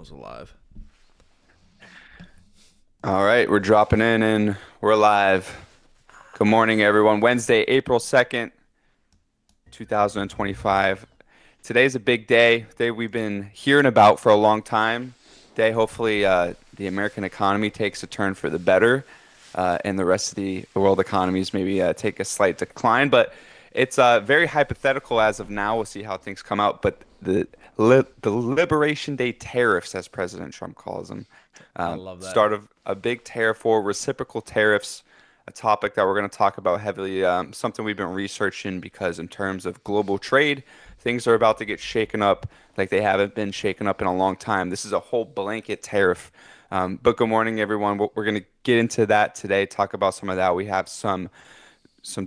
Channel's alive. All right, we're dropping in and we're live. Good morning, everyone. Wednesday, April 2nd, 2025. Today's a big day we've been hearing about for a long time. Day, hopefully, the American economy takes a turn for the better, and the rest of the world economies maybe take a slight decline. But it's very hypothetical as of now. We'll see how things come out. But the Liberation Day tariffs, as President Trump calls them, I love that. start of a big tariff war, reciprocal tariffs, a topic that we're going to talk about heavily, something we've been researching because in terms of global trade, things are about to get shaken up like they haven't been shaken up in a long time. This is a whole blanket tariff. But good morning, everyone. We're going to get into that today, talk about some of that. We have some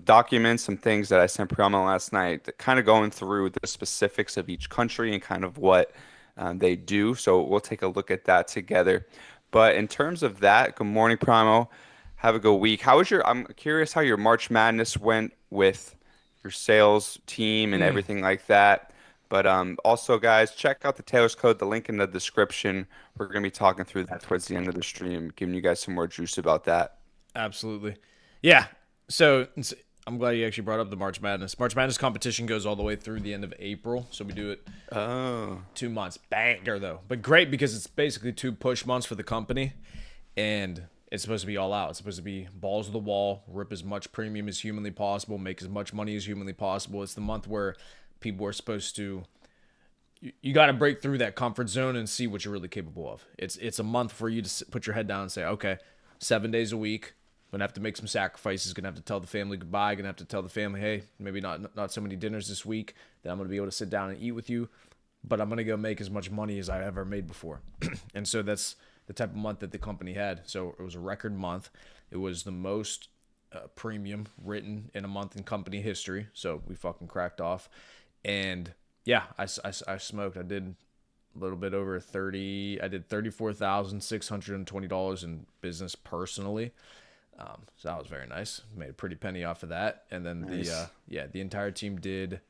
documents, some things that I sent Priyama last night that kind of going through the specifics of each country and kind of what they do. So we'll take a look at that together. But in terms of that, good morning, Primo. Have a good week. I'm curious how your March Madness went with your sales team and Mm, everything like that. But also, guys, check out the Taylor's Code, the link in the description. We're going to be talking through that towards the end of the stream, giving you guys some more juice about that. absolutely. Yeah. So I'm glad you actually brought up the March Madness. March Madness competition goes all the way through the end of April. So we do it Oh, 2 months. Banger, though. But great because it's basically 2 push months for the company. And it's supposed to be all out. It's supposed to be balls to the wall, rip as much premium as humanly possible, make as much money as humanly possible. It's the month where people are supposed to you got to break through that comfort zone and see what you're really capable of. It's a month for you to put your head down and say, okay, 7 days a week, gonna have to make some sacrifices. Gonna have to tell the family goodbye. Gonna have to tell the family, hey, maybe not so many dinners this week. That I'm gonna be able to sit down and eat with you, but I'm gonna go make as much money as I ever made before. And so that's the type of month that the company had. So it was a record month. It was the most premium written in a month in company history. So we fucking cracked off, and yeah, I smoked. I did a little bit over 30. I did $34,620 in business personally. So that was very nice. Made a pretty penny off of that. And then nice. the entire team did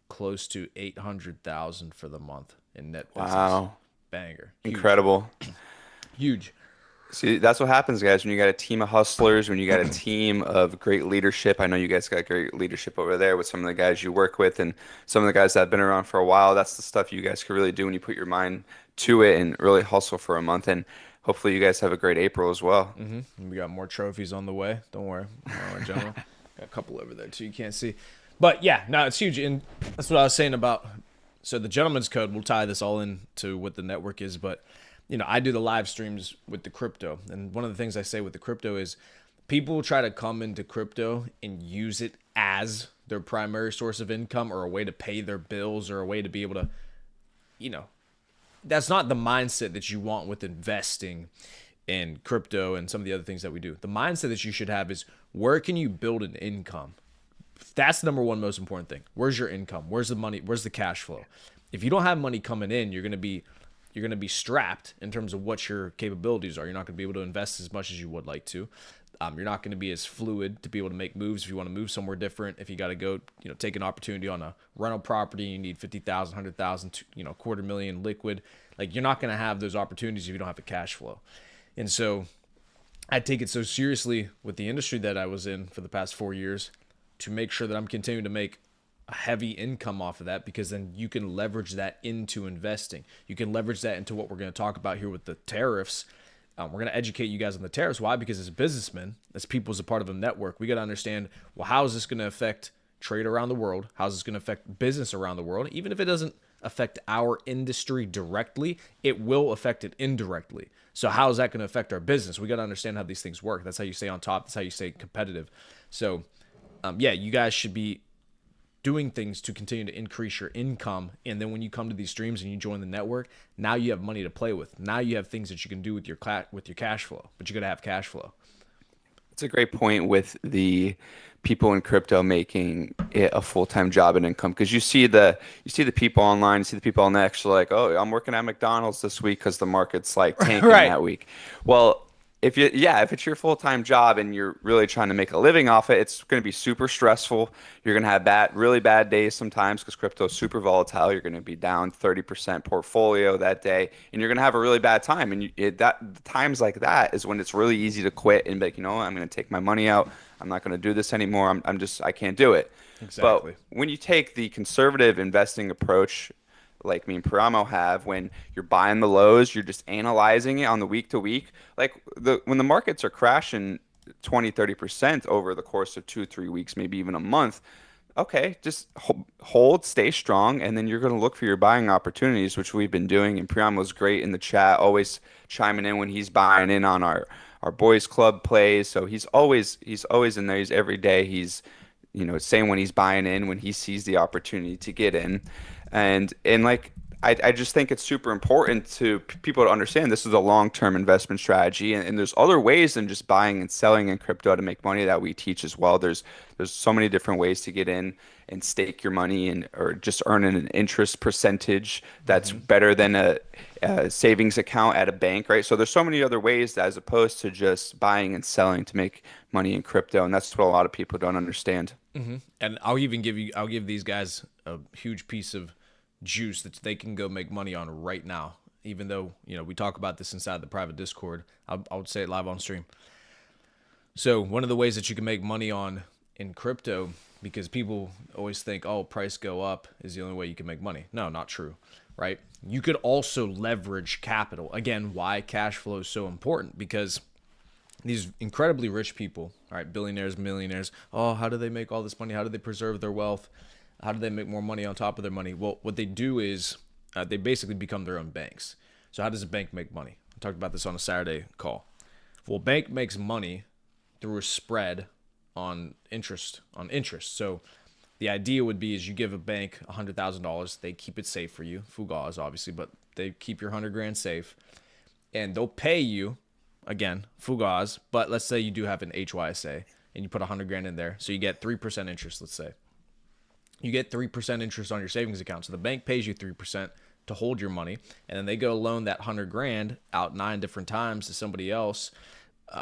close to 800,000 for the month in net business. Wow. Banger. Huge. Incredible. Huge. See, that's what happens, guys, when you got a team of hustlers, when you got a team of great leadership. I know you guys got great leadership over there with some of the guys you work with and some of the guys that have been around for a while. That's the stuff you guys can really do when you put your mind to it and really hustle for a month. And hopefully you guys have a great April as well. We got more trophies on the way. Don't worry. In general. Got a couple over there too. You can't see. But yeah, no, it's huge. And that's what I was saying about. So the gentleman's code, we'll tie this all into what the network is. But, I do the live streams with the crypto. And one of the things I say with the crypto is people try to come into crypto and use it as their primary source of income or a way to pay their bills or a way to be able to, you know, that's not the mindset that you want with investing in crypto and some of the other things that we do. The mindset that you should have is where can you build an income? That's the number one most important thing. Where's your income? Where's the money? Where's the cash flow? If you don't have money coming in, you're gonna be strapped in terms of what your capabilities are. You're not gonna be able to invest as much as you would like to. You're not going to be as fluid to be able to make moves if you want to move somewhere different. If you got to go, take an opportunity on a rental property, you need 50,000, 100,000, quarter million liquid. Like you're not going to have those opportunities if you don't have a cash flow. And so I take it so seriously with the industry that I was in for the past 4 years to make sure that I'm continuing to make a heavy income off of that, because then you can leverage that into investing. You can leverage that into what we're going to talk about here with the tariffs. We're going to educate you guys on the tariffs. Why? Because as businessmen, as people as a part of a network, we got to understand, well, how is this going to affect trade around the world? How is this going to affect business around the world? Even if it doesn't affect our industry directly, it will affect it indirectly. So how is that going to affect our business? We got to understand how these things work. That's how you stay on top. That's how you stay competitive. So, yeah, you guys should be doing things to continue to increase your income. And then when you come to these streams and you join the network, now you have money to play with. Now you have things that you can do with your cash flow, but you got to have cash flow. It's a great point with the people in crypto making it a full-time job and income because you see the people online, you see the people on X like, oh, I'm working at McDonald's this week because the market's like tanking Right. that week. Well, if it's your full-time job and you're really trying to make a living off it, it's going to be super stressful. You're going to have really bad days sometimes because crypto is super volatile. You're going to be down 30% portfolio that day, and you're going to have a really bad time. And times like that is when it's really easy to quit and be like, I'm going to take my money out. I'm not going to do this anymore. I can't do it. But Exactly. when you take the conservative investing approach, like me and Paramo have, when you're buying the lows, you're just analyzing it on the week to week. Like when the markets are crashing 20, 30% over the course of 2, 3 weeks, maybe even a month, okay, just hold, stay strong, and then you're going to look for your buying opportunities, which we've been doing. And Priamo's great in the chat, always chiming in when he's buying in on our boys club plays. So he's always in there. He's every day. He's saying when he's buying in, when he sees the opportunity to get in. And like I just think it's super important to people to understand this is a long-term investment strategy, and there's other ways than just buying and selling in crypto to make money that we teach as well. There's so many different ways to get in and stake your money and or just earn an interest percentage that's Hmm. better than a savings account at a bank, right? So there's so many other ways as opposed to just buying and selling to make money in crypto, and that's what a lot of people don't understand. And I'll give these guys a huge piece of juice that they can go make money on right now. Even though, we talk about this inside the private Discord, I would say it live on stream. So one of the ways that you can make money on in crypto, because people always think, oh, price go up is the only way you can make money. No, not true, right? You could also leverage capital. Again, why cash flow is so important, because these incredibly rich people, all right, billionaires, millionaires, oh, how do they make all this money? How do they preserve their wealth? How do they make more money on top of their money? Well, what they do is they basically become their own banks. So how does a bank make money? I talked about this on a Saturday call. Well, a bank makes money through a spread on interest. So the idea would be is you give a bank $100,000, they keep it safe for you, fugaz obviously, but they keep your 100 grand safe, and they'll pay you again, fugaz. But let's say you do have an HYSA and you put 100 grand in there, so you get 3% interest. Let's say you get 3% interest on your savings account. So the bank pays you 3% to hold your money, and then they go loan that 100 grand out 9 different times to somebody else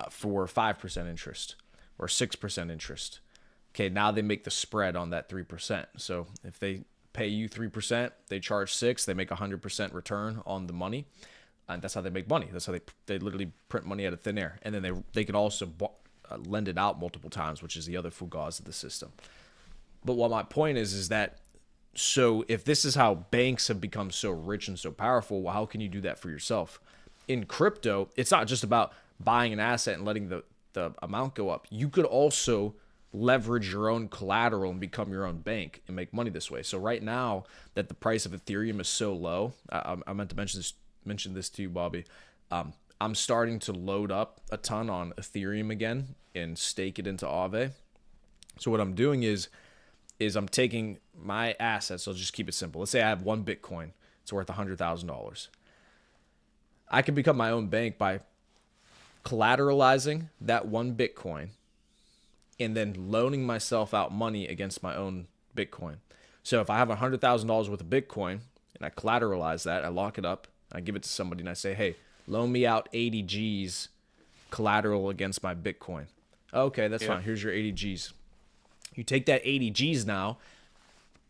for 5% interest or 6% interest. Okay, now they make the spread on that 3%. So if they pay you 3%, they charge 6, they make 100% return on the money. And that's how they make money. That's how they literally print money out of thin air. And then they can also lend it out multiple times, which is the other fugaz of the system. But what my point is that, so if this is how banks have become so rich and so powerful, well, how can you do that for yourself? In crypto, it's not just about buying an asset and letting the amount go up. You could also leverage your own collateral and become your own bank and make money this way. So right now that the price of Ethereum is so low, I meant to mention this to you, Bobby. I'm starting to load up a ton on Ethereum again and stake it into Aave. So what I'm doing is I'm taking my assets. I'll just keep it simple. Let's say I have one Bitcoin. It's worth $100,000. I can become my own bank by collateralizing that one Bitcoin and then loaning myself out money against my own Bitcoin. So if I have $100,000 worth of Bitcoin and I collateralize that, I lock it up, I give it to somebody and I say, hey, loan me out 80 G's collateral against my Bitcoin. Okay, that's fine. Here's your 80 G's. You take that 80 G's now,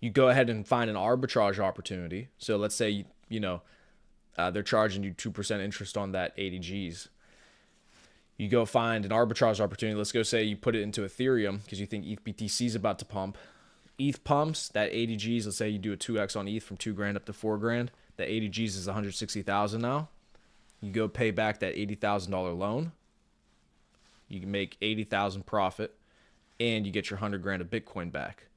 you go ahead and find an arbitrage opportunity. So let's say, they're charging you 2% interest on that 80 G's. You go find an arbitrage opportunity. Let's go say you put it into Ethereum because you think ETH BTC is about to pump. ETH pumps, that 80 G's, let's say you do a 2x on ETH from 2 grand up to 4 grand. That 80 G's is 160,000 now. You go pay back that $80,000 loan. You can make 80,000 profit and you get your 100 grand of Bitcoin back.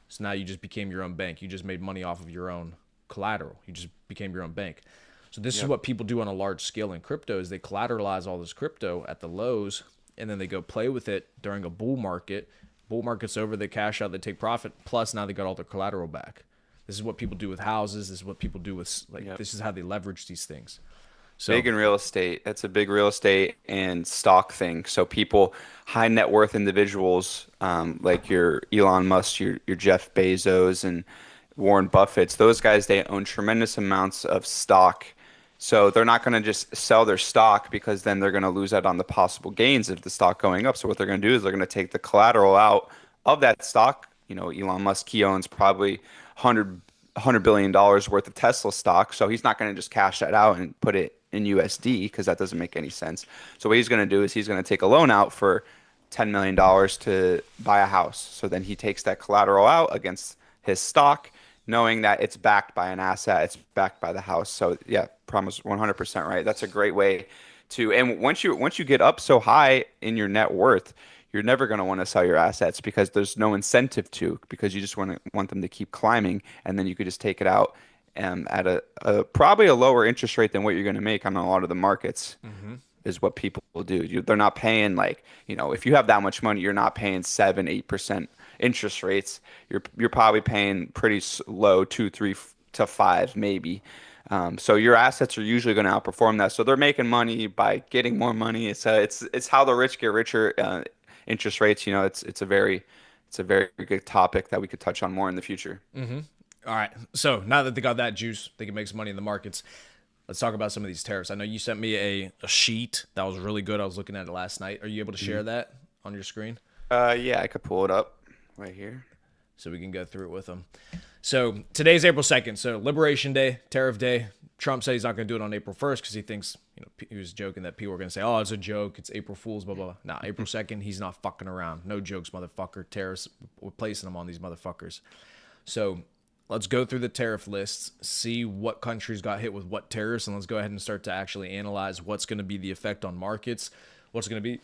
So now you just became your own bank. You just made money off of your own collateral. You just became your own bank. So this is what people do on a large scale in crypto is they collateralize all this crypto at the lows and then they go play with it during a bull market. Bull market's over, they cash out, they take profit, plus now they got all their collateral back. This is what people do with houses. This is what people do with this is how they leverage these things. So Big in real estate. That's a big real estate and stock thing. So people, high net worth individuals, like your Elon Musk, your Jeff Bezos, and Warren Buffett's, those guys, they own tremendous amounts of stock So they're not going to just sell their stock because then they're going to lose out on the possible gains of the stock going up. So what they're going to do is they're going to take the collateral out of that stock. You know, Elon Musk, he owns probably 100 billion dollars worth of Tesla stock. So he's not going to just cash that out and put it in USD because that doesn't make any sense. So what he's going to do is he's going to take a loan out for $10 million to buy a house. So then he takes that collateral out against his stock, knowing that it's backed by an asset, it's backed by the house. So yeah, promise 100% right. That's a great way to, and once you get up so high in your net worth, you're never going to want to sell your assets because there's no incentive to, because you just want them to keep climbing, and then you could just take it out at a probably a lower interest rate than what you're going to make on a lot of the markets is what people will do. They're not paying like, if you have that much money, you're not paying 7-8% interest rates. You're probably paying pretty low, 2, 3 to 5 maybe. So your assets are usually going to outperform that. So they're making money by getting more money. It's how the rich get richer. Interest rates, it's a very good topic that we could touch on more in the future. All right. So now that they got that juice, they can make some money in the markets. Let's talk about some of these tariffs. I know you sent me a sheet that was really good. I was looking at it last night. Are you able to share that on your screen? Yeah, I could pull it up right here. So we can go through it with them. So today's April 2nd. So Liberation Day, Tariff Day. Trump said he's not going to do it on April 1st because he thinks, he was joking that people were going to say, oh, it's a joke. It's April Fool's, blah, blah, blah. Nah, April 2nd, he's not fucking around. No jokes, motherfucker. Tariffs, we're placing them on these motherfuckers. So let's go through the tariff lists, see what countries got hit with what tariffs, and let's go ahead and start to actually analyze what's going to be the effect on markets, what's going to be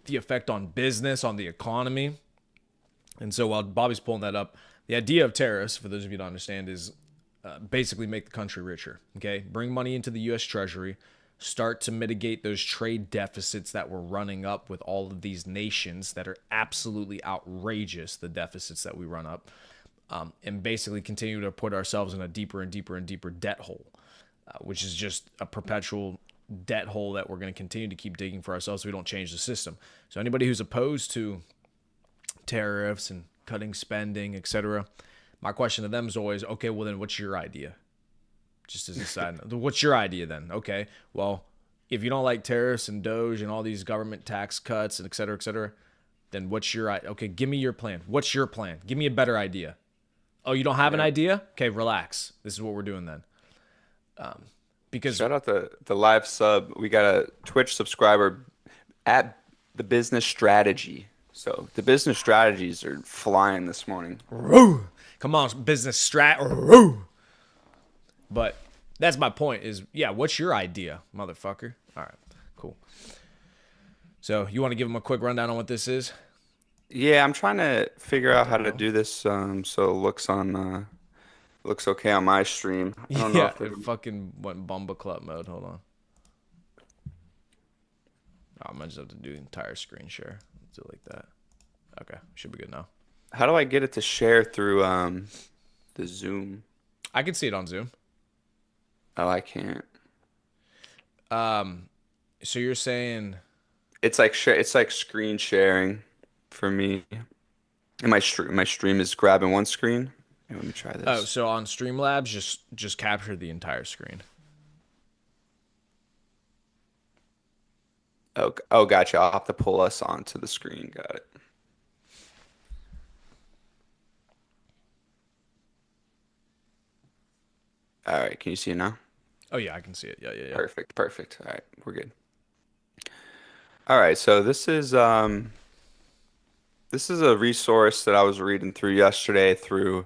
the effect on business, on the economy. And so while Bobby's pulling that up, the idea of tariffs, for those of you who don't understand, is basically make the country richer. Okay, bring money into the U.S. Treasury, start to mitigate those trade deficits that we're running up with all of these nations that are absolutely outrageous, the deficits that we run up, and basically continue to put ourselves in a deeper and deeper and deeper debt hole, which is just a perpetual debt hole that we're going to continue to keep digging for ourselves so we don't change the system. So anybody who's opposed to tariffs and cutting spending, etc., my question to them is always, okay, well then what's your idea? Just as a side note, what's your idea then? Okay, well, if you don't like tariffs and Doge and all these government tax cuts and et cetera, then what's your idea? Okay, give me your plan. What's your plan? Give me a better idea. Oh, you don't have an idea? Okay, relax. This is what we're doing then. Because shout out the live sub. We got a Twitch subscriber at the business strategy. So the business strategies are flying this morning. Come on, business strat. But that's my point is, yeah, what's your idea, motherfucker? All right, cool. So you want to give them a quick rundown on what this is? Yeah, I'm trying to figure out how to do this so it looks okay on my stream. I don't know Yeah, if it fucking went Bumba Club mode. Hold on. Oh, I might just have to do the entire screen share. Let's do it like that. Okay, should be good now. how do I get it to share through the Zoom? I can see it on Zoom. Oh, I can't. So you're saying It's like screen sharing for me. And my stream is grabbing one screen. Hey, let me try oh, this. so on Streamlabs, just capture the entire screen. Oh, gotcha. I'll have to pull us onto the screen. Got it. All right. Can you see it now? Oh yeah, I can see it. Yeah. Perfect. Perfect. All right. We're good. All right. So this is a resource that I was reading through yesterday through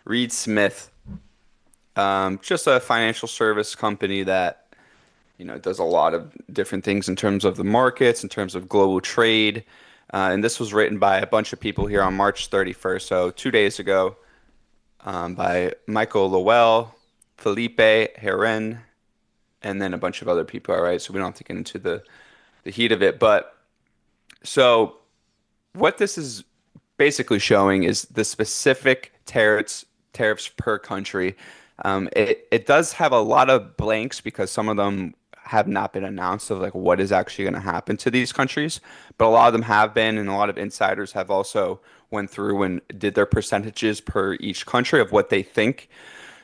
Reed Smith, just a financial service company that does a lot of different things in terms of the markets, in terms of global trade. And this was written by a bunch of people here on March 31st, so 2 days ago, by Michael Lowell, Felipe Herren, and then a bunch of other people. All right, so we don't have to get into the heat of it. But so what this is basically showing is the specific tariffs per country. It does have a lot of blanks because some of them have not been announced of like what is actually going to happen to these countries, but a lot of them have been, and a lot of insiders have also went through and did their percentages per each country of what they think.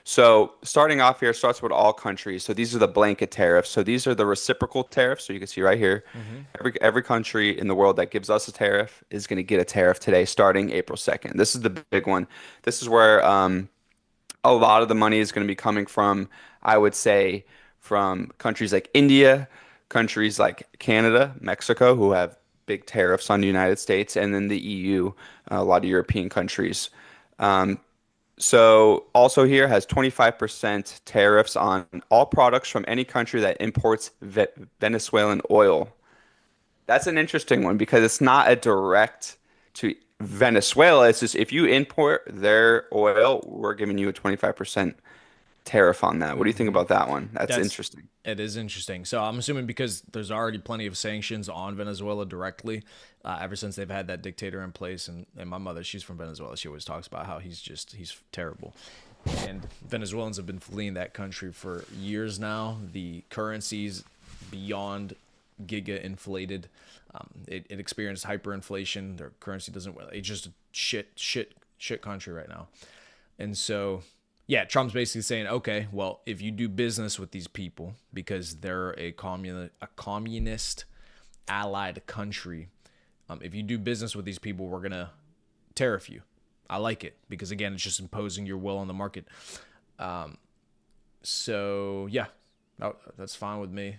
So starting off here starts with all countries. So these are the blanket tariffs. So these are the reciprocal tariffs. So you can see right here, Mm-hmm. every country in the world that gives us a tariff is going to get a tariff today, starting April 2nd. This is the big one. This is where a lot of the money is going to be coming from, I would say, from countries like India, countries like Canada, Mexico, who have big tariffs on the United States, and then the EU, a lot of European countries. Um, so also here has 25% tariffs on all products from any country that imports Venezuelan oil. That's an interesting one because it's not a direct to Venezuela. It's just if you import their oil, we're giving you a 25% tariff on that. What do you think Mm-hmm. about that one? That's That's interesting. it is interesting. So I'm assuming because there's already plenty of sanctions on Venezuela directly, ever since they've had that dictator in place. And my mother, she's from Venezuela. She always talks about how he's terrible. And Venezuelans have been fleeing that country for years now. The currency's beyond giga inflated. It experienced hyperinflation. Their currency doesn't. It's just a shit country right now. And so, yeah, Trump's basically saying, okay, well, if you do business with these people because they're a communist allied country, if you do business with these people, we're gonna tariff you. I like it because again, it's just imposing your will on the market. So yeah, that's fine with me.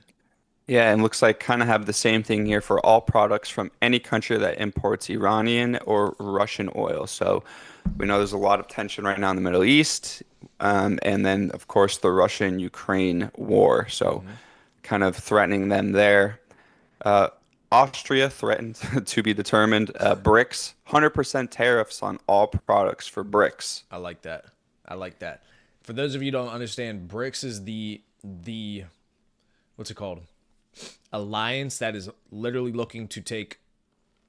Yeah, and looks like kind of have the same thing here for all products from any country that imports Iranian or Russian oil. So we know there's a lot of tension right now in the Middle East, and then of course the Russian-Ukraine war. So Hmm. kind of threatening them there. Uh, Austria threatened to be determined. BRICS, 100% tariffs on all products for BRICS. I like that. I like that. For those of you who don't understand, BRICS is the what's it called? Alliance that is literally looking to take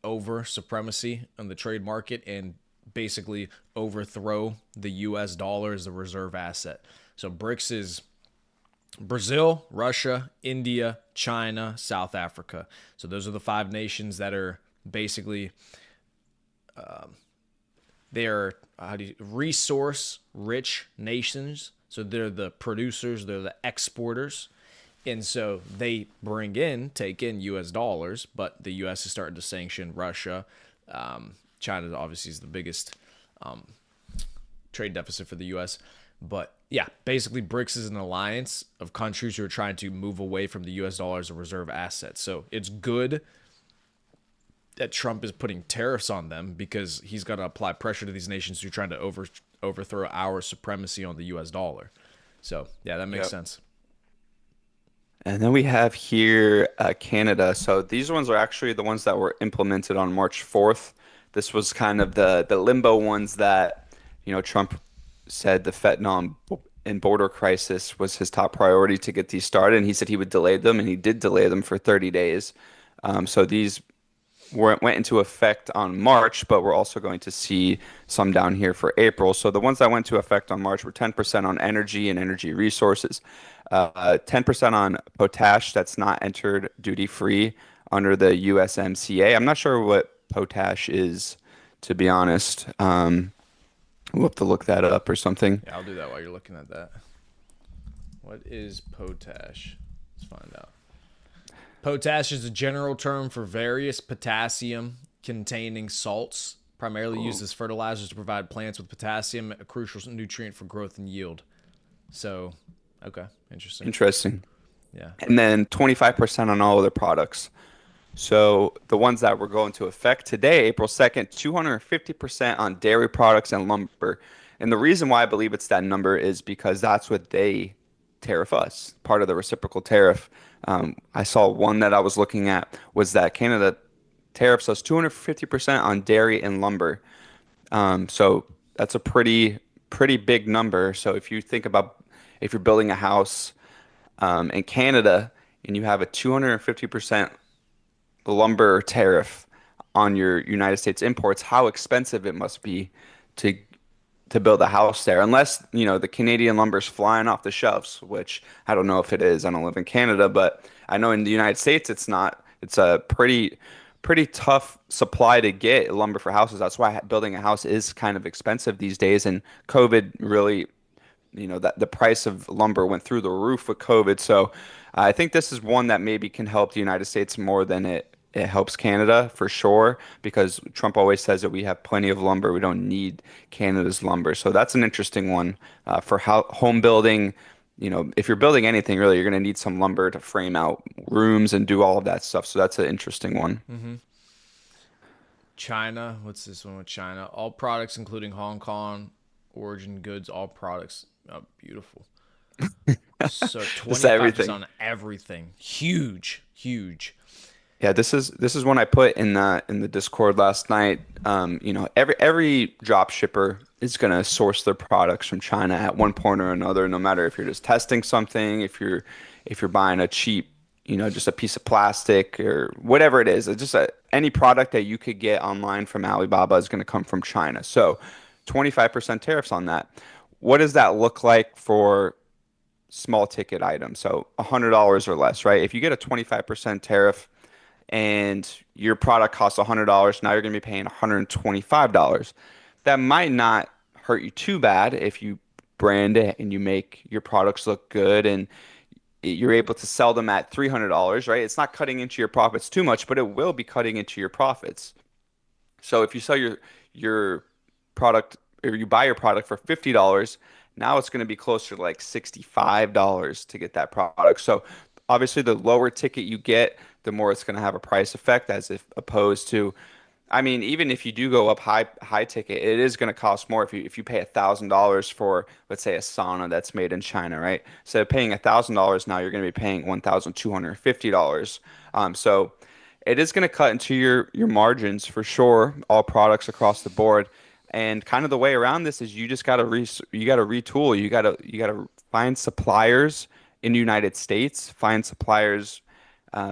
over supremacy on the trade market and basically overthrow the US dollar as the reserve asset. So BRICS is Brazil, Russia, India, China, South Africa. So those are the five nations that are basically they are resource rich nations. So they're the producers, they're the exporters. And so they take in US dollars, but the US is starting to sanction Russia. China obviously is the biggest trade deficit for the US. But yeah, basically BRICS is an alliance of countries who are trying to move away from the US dollar as a reserve asset. So it's good that Trump is putting tariffs on them because he's got to apply pressure to these nations who are trying to overthrow our supremacy on the US dollar. So yeah, that makes Yep. sense. And then we have here Canada. So these ones are actually the ones that were implemented on March 4th. This was kind of the limbo ones that, Trump said the fentanyl and border crisis was his top priority to get these started. And he said he would delay them, and he did delay them for 30 days. So these went into effect on March, but we're also going to see some down here for April. So the ones that went into effect on March were 10% on energy and energy resources, 10% on potash that's not entered duty free under the USMCA. I'm not sure what potash is, to be honest. We'll have to look that up or something. Yeah, I'll do that while you're looking at that. What is potash? Let's find out. Potash is a general term for various potassium containing salts, primarily used as fertilizers to provide plants with potassium, a crucial nutrient for growth and yield. So, okay, interesting. Interesting. Yeah. And then 25% on all other products. So the ones that were going to effect today, April 2nd, 250% on dairy products and lumber. And the reason why I believe it's that number is because that's what they tariff us, part of the reciprocal tariff. I saw one that I was looking at was that Canada tariffs us 250% on dairy and lumber. So that's a pretty big number. So if you think about if you're building a house in Canada and you have a 250% lumber tariff on your United States imports, how expensive it must be to build a house there. Unless, the Canadian lumber's flying off the shelves, which I don't know if it is. I don't live in Canada, but I know in the United States it's not. It's a pretty tough supply to get lumber for houses. That's why building a house is kind of expensive these days, and COVID really that the price of lumber went through the roof with COVID. So I think this is one that maybe can help the United States more than it helps Canada for sure, because Trump always says that we have plenty of lumber. We don't need Canada's lumber. So that's an interesting one for how home building. If you're building anything really, you're going to need some lumber to frame out rooms and do all of that stuff. So that's an interesting one. China, what's this one with China? All products, including Hong Kong origin goods, all products. Oh, beautiful. So Just 25% everything. on everything. Huge, huge. Yeah, this is one I put in the Discord last night. Every drop shipper is gonna source their products from China at one point or another, no matter if you're just testing something, if you're buying a cheap, just a piece of plastic or whatever it is. It's just any product that you could get online from Alibaba is gonna come from China. So 25% tariffs on that. What does that look like for small ticket items? So $100 or less, right? If you get a 25% tariff and your product costs $100, now you're going to be paying $125. That might not hurt you too bad if you brand it and you make your products look good and you're able to sell them at $300, right? It's not cutting into your profits too much, but it will be cutting into your profits. So if you sell your product, or you buy your product for $50, now it's going to be closer to like $65 to get that product. So obviously the lower ticket you get, the more it's going to have a price effect as if opposed to, I mean, even if you do go up high ticket, it is going to cost more if you pay $1,000 for, let's say, a sauna that's made in China, right? So paying $1,000 now, you're going to be paying $1,250. So it is going to cut into your margins for sure, all products across the board. And kind of the way around this is you just got to retool. You got to find suppliers in the United States, find suppliers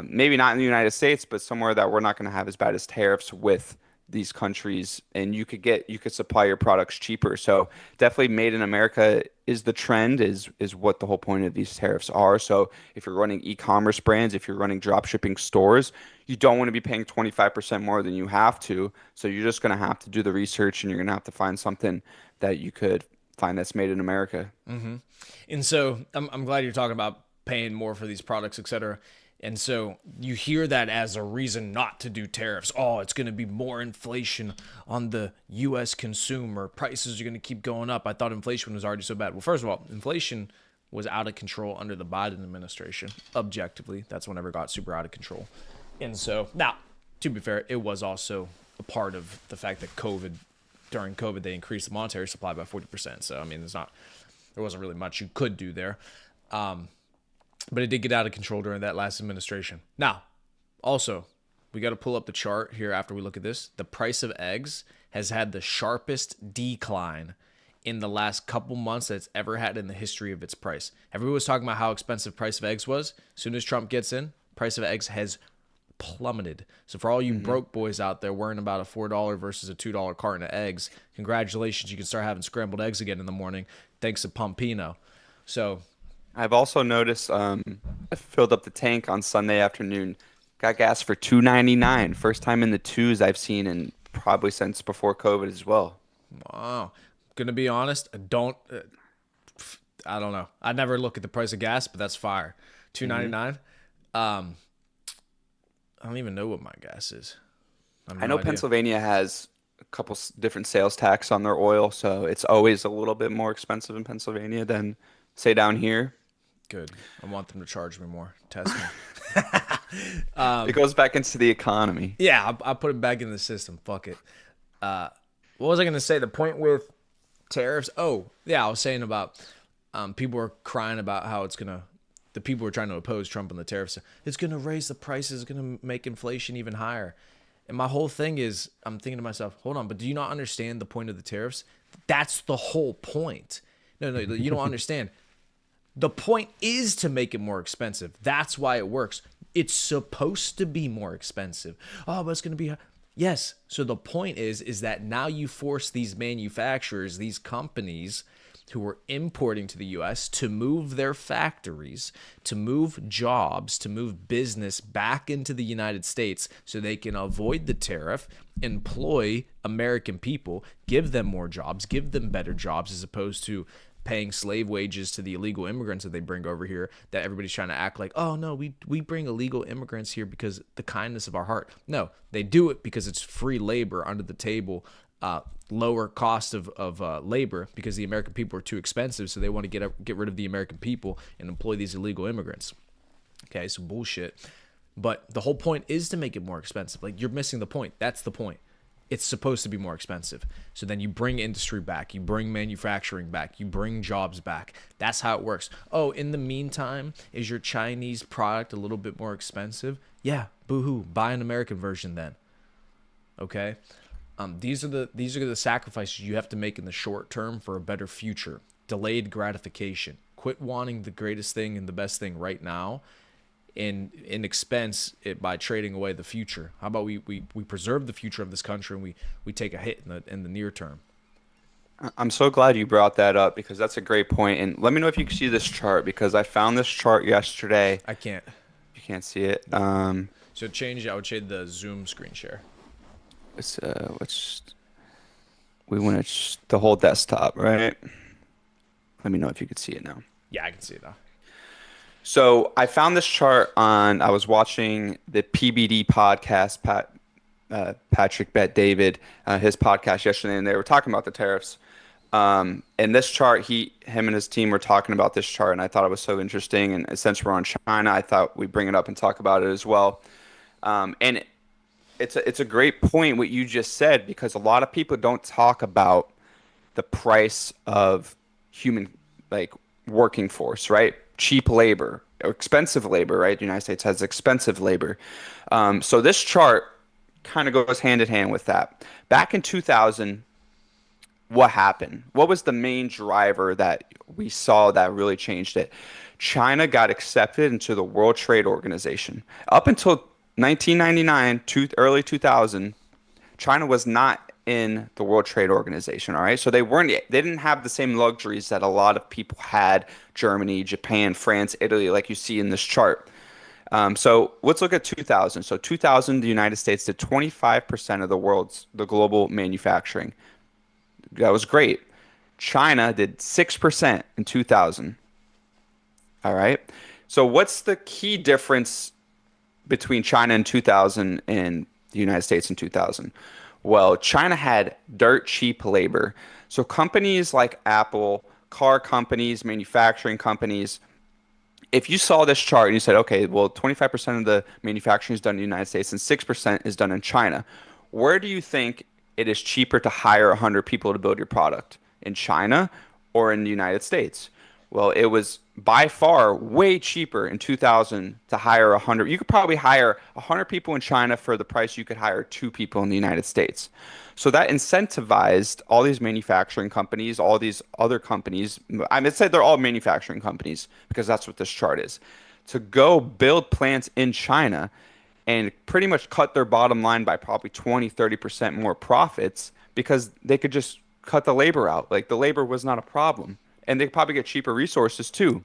maybe not in the United States, but somewhere that we're not going to have as bad as tariffs with these countries, and you could supply your products cheaper. So definitely made in America is the trend, is what the whole point of these tariffs are. So if you're running e-commerce brands, if you're running drop shipping stores, you don't want to be paying 25% more than you have to. So you're just going to have to do the research, and you're going to have to find something that you could find that's made in America. And so I'm glad you're talking about paying more for these products, etc. And so you hear that as a reason not to do tariffs. Oh, it's going to be more inflation on the U.S. consumer. Prices are going to keep going up. I thought inflation was already so bad. Well, first of all, inflation was out of control under the Biden administration. Objectively, that's whenever it got super out of control. And so, now, to be fair, it was also a part of the fact that during COVID, they increased the monetary supply by 40%. So, I mean, there wasn't really much you could do there. But it did get out of control during that last administration. Now, also, we got to pull up the chart here after we look at this. The price of eggs has had the sharpest decline in the last couple months that it's ever had in the history of its price. Everyone was talking about how expensive price of eggs was. As soon as Trump gets in, price of eggs has plummeted. So for all you broke boys out there worrying about a $4 versus a $2 carton of eggs, congratulations, you can start having scrambled eggs again in the morning thanks to Pompino. So I've also noticed I filled up the tank on Sunday afternoon. Got gas for $2.99. First time in the twos I've seen in probably since before COVID as well. wow. Gonna be honest, I don't know. I never look at the price of gas, but that's fire. $2.99. I don't even know what my gas is. I have I no know idea. Pennsylvania has a couple different sales tax on their oil, so it's always a little bit more expensive in Pennsylvania than say down here. Good. I want them to charge me more. Test me. It goes back into the economy. Yeah, I'll put it back in the system. Fuck it. What was I gonna say? The point with tariffs. Oh, yeah, I was saying about people were crying about how the people who are trying to oppose Trump on the tariffs. It's gonna raise the prices. It's gonna make inflation even higher. And my whole thing is, I'm thinking to myself, hold on, but do you not understand the point of the tariffs? That's the whole point. No, you don't understand. The point is to make it more expensive. That's why it works. It's supposed to be more expensive. Oh, but it's going to be... Yes. So the point is that now you force these manufacturers, these companies who are importing to the U.S. to move their factories, to move jobs, to move business back into the United States so they can avoid the tariff, employ American people, give them more jobs, give them better jobs as opposed to paying slave wages to the illegal immigrants that they bring over here, that everybody's trying to act like, oh no, we bring illegal immigrants here because the kindness of our heart. No, they do it because it's free labor under the table, lower cost of labor, because the American people are too expensive, so they want to get rid of the American people and employ these illegal immigrants. Okay, so bullshit. But the whole point is to make it more expensive. Like, you're missing the point. That's the point. It's supposed to be more expensive. So then you bring industry back, you bring manufacturing back, you bring jobs back. That's how it works. Oh, in the meantime, is your Chinese product a little bit more expensive? Yeah, boo-hoo. Buy an American version then. Okay? These are the sacrifices you have to make in the short term for a better future. Delayed gratification. Quit wanting the greatest thing and the best thing right now, and expense it by trading away the future. How about we preserve the future of this country, and we take a hit in the near term. I'm so glad you brought that up because that's a great point. And let me know if you can see this chart because I found this chart yesterday. I can't. You can't see it. So I would change the Zoom screen share. We want the whole desktop, right? Let me know if you can see it now. Yeah, I can see it now. So I found this chart I was watching the PBD podcast, Patrick Bet David, his podcast yesterday, and they were talking about the tariffs. And this chart, him and his team were talking about this chart, and I thought it was so interesting. And since we're on China, I thought we'd bring it up and talk about it as well. And it's a great point what you just said, because a lot of people don't talk about the price of human, like, working force, right? Cheap labor, expensive labor, right? The United States has expensive labor. So this chart kind of goes hand in hand with that. Back in 2000, what happened? What was the main driver that we saw that really changed it? China got accepted into the World Trade Organization. Up until 1999, early 2000, China was not in the World Trade Organization, all right? So they didn't have the same luxuries that a lot of people had, Germany, Japan, France, Italy, like you see in this chart. So let's look at 2000. So 2000, the United States did 25% of the global manufacturing. That was great. China did 6% in 2000. All right? So what's the key difference between China in 2000 and the United States in 2000? Well, China had dirt cheap labor. So companies like Apple, car companies, manufacturing companies, if you saw this chart and you said, okay, well, 25% of the manufacturing is done in the United States and 6% is done in China, where do you think it is cheaper to hire 100 people to build your product? In China or in the United States? Well, it was by far way cheaper in 2000 to hire 100. You could probably hire 100 people in China for the price you could hire 2 people in the United States. So that incentivized all these manufacturing companies, all these other companies. I mean, say they're all manufacturing companies because that's what this chart is, to go build plants in China and pretty much cut their bottom line by probably 20-30% more profits because they could just cut the labor out. Like, the labor was not a problem. And they probably get cheaper resources too.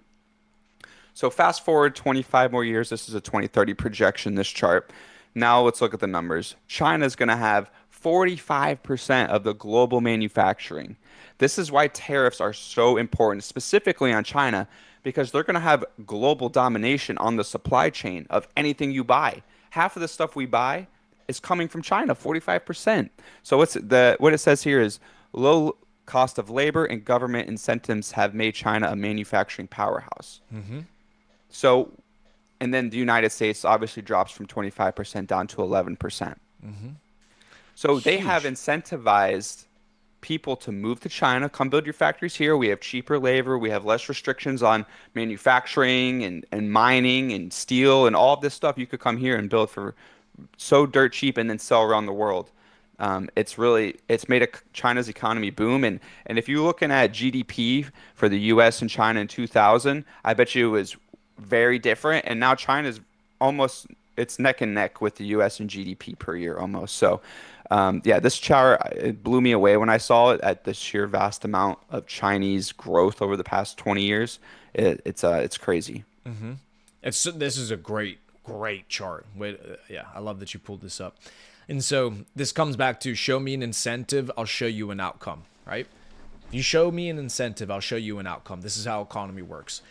So fast forward 25 more years. This is a 2030 projection, this chart. Now let's look at the numbers. China is going to have 45% of the global manufacturing. This is why tariffs are so important, specifically on China, because they're going to have global domination on the supply chain of anything you buy. Half of the stuff we buy is coming from China, 45%. So what it says here is low cost of labor and government incentives have made China a manufacturing powerhouse. Mm-hmm. So, and then the United States obviously drops from 25% down to 11%. Mm-hmm. So huge. They have incentivized people to move to China, come build your factories here. We have cheaper labor. We have less restrictions on manufacturing and mining and steel and all of this stuff. You could come here and build for so dirt cheap and then sell around the world. It's made China's economy boom. And if you're looking at GDP for the US and China in 2000, I bet you it was very different. And now China's it's neck and neck with the US in GDP per year almost. So, this chart, it blew me away when I saw it at the sheer vast amount of Chinese growth over the past 20 years. It's crazy. Mm-hmm. This is a great chart. I love that you pulled this up. And so this comes back to show me an incentive, I'll show you an outcome, right? If you show me an incentive, I'll show you an outcome. This is how economy works.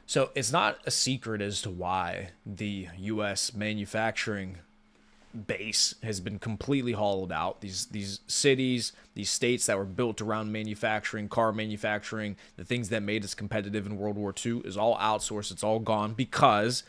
So it's not a secret as to why the U.S. manufacturing base has been completely hollowed out. These cities, these states that were built around manufacturing, car manufacturing, the things that made us competitive in World War II is all outsourced. It's all gone because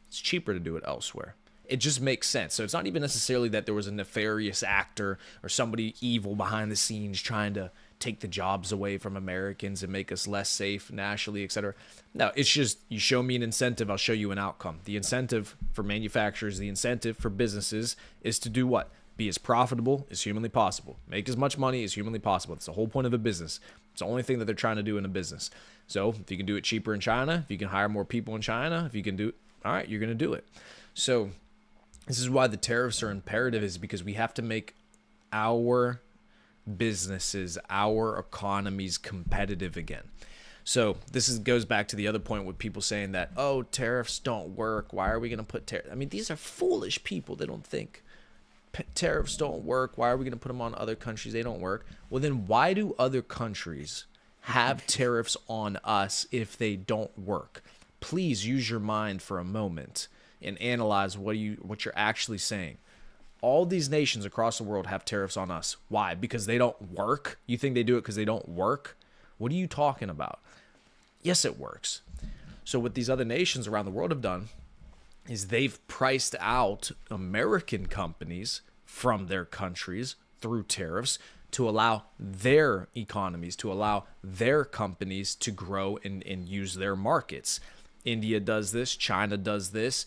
it's cheaper to do it elsewhere. It just makes sense. So it's not even necessarily that there was a nefarious actor or somebody evil behind the scenes trying to take the jobs away from Americans and make us less safe nationally, etc. No, it's just you show me an incentive, I'll show you an outcome. The incentive for manufacturers, the incentive for businesses is to do what? Be as profitable as humanly possible. Make as much money as humanly possible. It's the whole point of a business. It's the only thing that they're trying to do in a business. So if you can do it cheaper in China, if you can hire more people in China, if you can do it, all right, you're going to do it. So this is why the tariffs are imperative, is because we have to make our businesses, our economies competitive again. So goes back to the other point with people saying that, oh, tariffs don't work. Why are we going to put tariffs? I mean, these are foolish people. They don't think tariffs don't work. Why are we going to put them on other countries? They don't work. Well, then why do other countries have tariffs on us if they don't work? Please use your mind for a moment and analyze what you're actually saying. All these nations across the world have tariffs on us. Why? Because they don't work? You think they do it because they don't work? What are you talking about? Yes, it works. So what these other nations around the world have done is they've priced out American companies from their countries through tariffs to allow their economies, to allow their companies to grow and use their markets. India does this, China does this,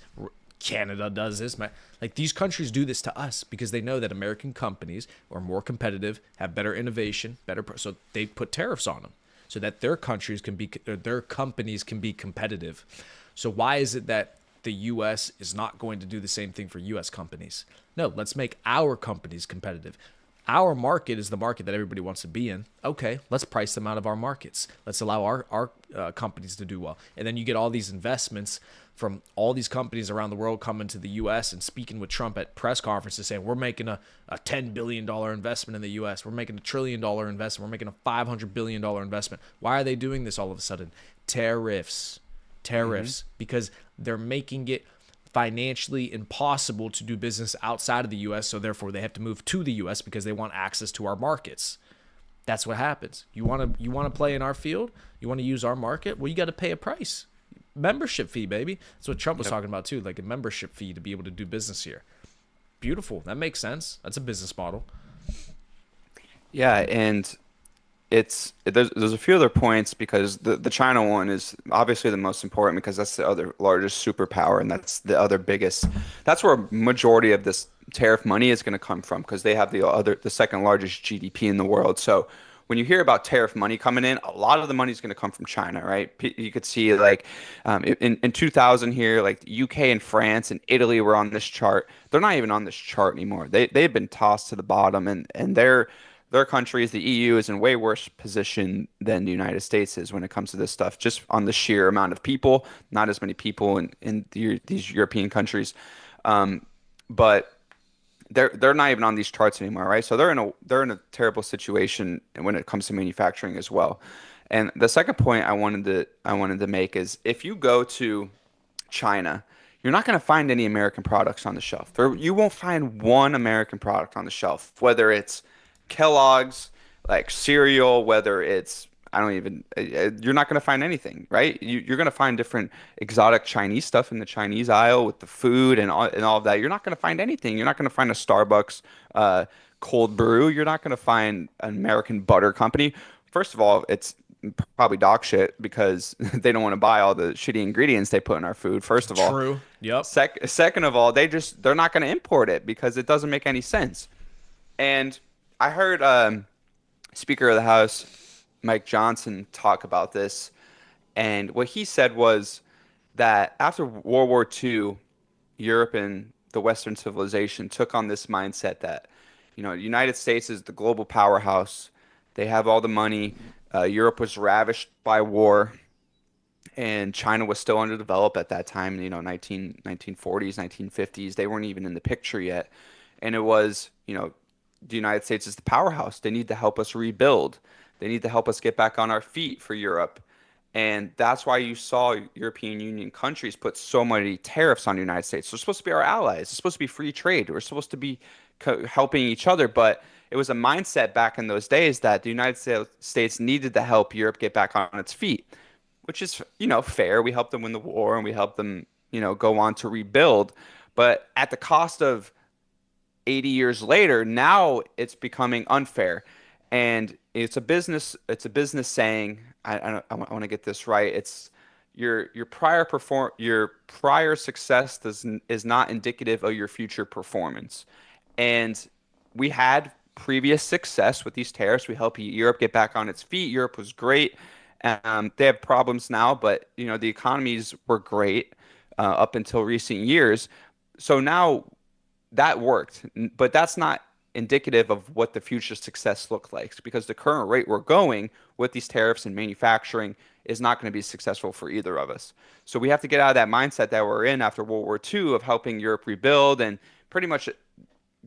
Canada does this. Like, these countries do this to us because they know that American companies are more competitive, have better innovation, so they put tariffs on them so that their companies can be competitive. So why is it that the US is not going to do the same thing for US companies? No, let's make our companies competitive. Our market is the market that everybody wants to be in. Okay, let's price them out of our markets. Let's allow our companies to do well. And then you get all these investments from all these companies around the world coming to the U.S. and speaking with Trump at press conferences saying, we're making a $10 billion investment in the U.S. We're making $1 trillion investment. We're making a $500 billion investment. Why are they doing this all of a sudden? Tariffs. Because they're making it financially impossible to do business outside of the U.S., so therefore they have to move to the U.S. because they want access to our markets. That's what happens. You want to play in our field? You want to use our market? Well, you got to pay a price. Membership fee, baby. That's what Trump was talking about too, like a membership fee to be able to do business here. Beautiful. That makes sense. That's a business model. Yeah, and there's a few other points because the China one is obviously the most important because that's the other largest superpower and that's where a majority of this tariff money is going to come from because they have the second largest GDP in the world. So when you hear about tariff money coming in, a lot of the money is going to come from China, right? You could see like in 2000 here, like the UK and France and Italy were on this chart. They're not even on this chart anymore. They've been tossed to the bottom and their countries, the EU, is in way worse position than the United States is when it comes to this stuff, just on the sheer amount of people, not as many people in these European countries. But they're not even on these charts anymore, right? So they're in a terrible situation when it comes to manufacturing as well. And the second point I wanted to make is if you go to China, you're not going to find any American products on the shelf. You won't find one American product on the shelf, whether it's Kellogg's, like cereal, whether it's, I don't even, you're not going to find anything, right? You're going to find different exotic Chinese stuff in the Chinese aisle with the food and all of that. You're not going to find anything. You're not going to find a Starbucks cold brew. You're not going to find an American butter company. First of all, it's probably dog shit because they don't want to buy all the shitty ingredients they put in our food. First of all, True. Yep. second of all, they're not going to import it because it doesn't make any sense. And I heard Speaker of the House Mike Johnson talk about this, and what he said was that after World War II, Europe and the Western civilization took on this mindset that, the United States is the global powerhouse. They have all the money. Europe was ravished by war, and China was still underdeveloped at that time, 1940s, 1950s. They weren't even in the picture yet. And it was, the United States is the powerhouse. They need to help us rebuild. They need to help us get back on our feet for Europe. And that's why you saw European Union countries put so many tariffs on the United States. They're supposed to be our allies. It's supposed to be free trade. We're supposed to be helping each other. But it was a mindset back in those days that the States needed to help Europe get back on its feet, which is, fair. We helped them win the war and we helped them, go on to rebuild. But at the cost of 80 years later, now it's becoming unfair. And it's a business saying, I want to get this right. It's your prior success is not indicative of your future performance. And we had previous success with these tariffs. We helped Europe get back on its feet. Europe was great. They have problems now, but the economies were great up until recent years. So now that worked, but that's not indicative of what the future success looked like because the current rate we're going with these tariffs and manufacturing is not going to be successful for either of us. So we have to get out of that mindset that we're in after World War II of helping Europe rebuild and pretty much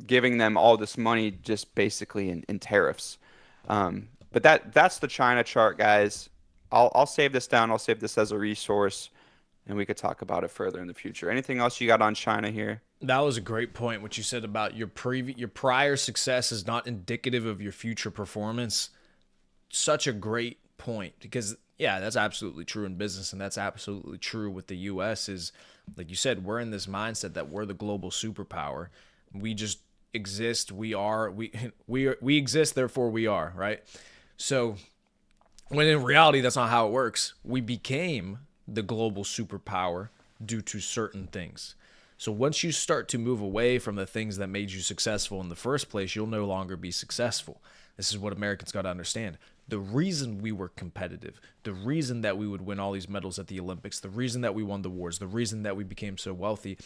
giving them all this money just basically in tariffs. But that's the China chart, guys. I'll save this down. I'll save this as a resource, and we could talk about it further in the future. Anything else you got on China here? That was a great point, what you said about your prior success is not indicative of your future performance. Such a great point because, yeah, that's absolutely true in business, and that's absolutely true with the U.S. is, like you said, we're in this mindset that we're the global superpower. We just exist. We exist, therefore we are, right? So when in reality, that's not how it works. We became the global superpower due to certain things. So once you start to move away from the things that made you successful in the first place, you'll no longer be successful. This is what Americans got to understand. The reason we were competitive, the reason that we would win all these medals at the Olympics, the reason that we won the wars, the reason that we became so wealthy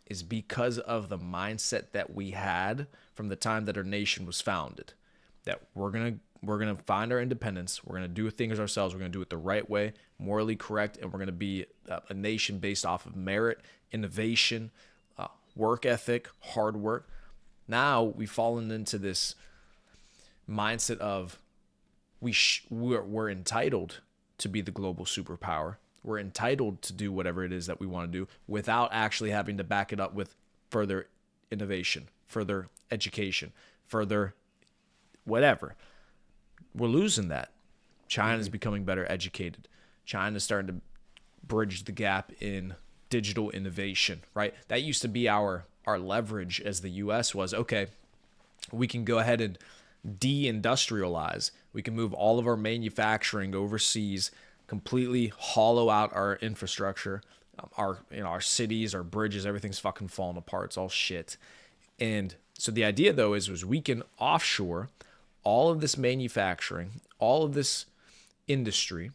is because of the mindset that we had from the time that our nation was founded. That we're gonna find our independence, we're gonna do things ourselves, we're gonna do it the right way, morally correct, and we're gonna be a nation based off of merit, innovation, work ethic, hard work. Now we've fallen into this mindset of we're entitled to be the global superpower. We're entitled to do whatever it is that we want to do without actually having to back it up with further innovation, further education, further whatever. We're losing that. China's becoming better educated. China's starting to bridge the gap in digital innovation, right? That used to be our leverage as the US was, okay, we can go ahead and de-industrialize. We can move all of our manufacturing overseas, completely hollow out our infrastructure, our cities, our bridges, everything's fucking falling apart. It's all shit. And so the idea though is we can offshore all of this manufacturing, all of this industry,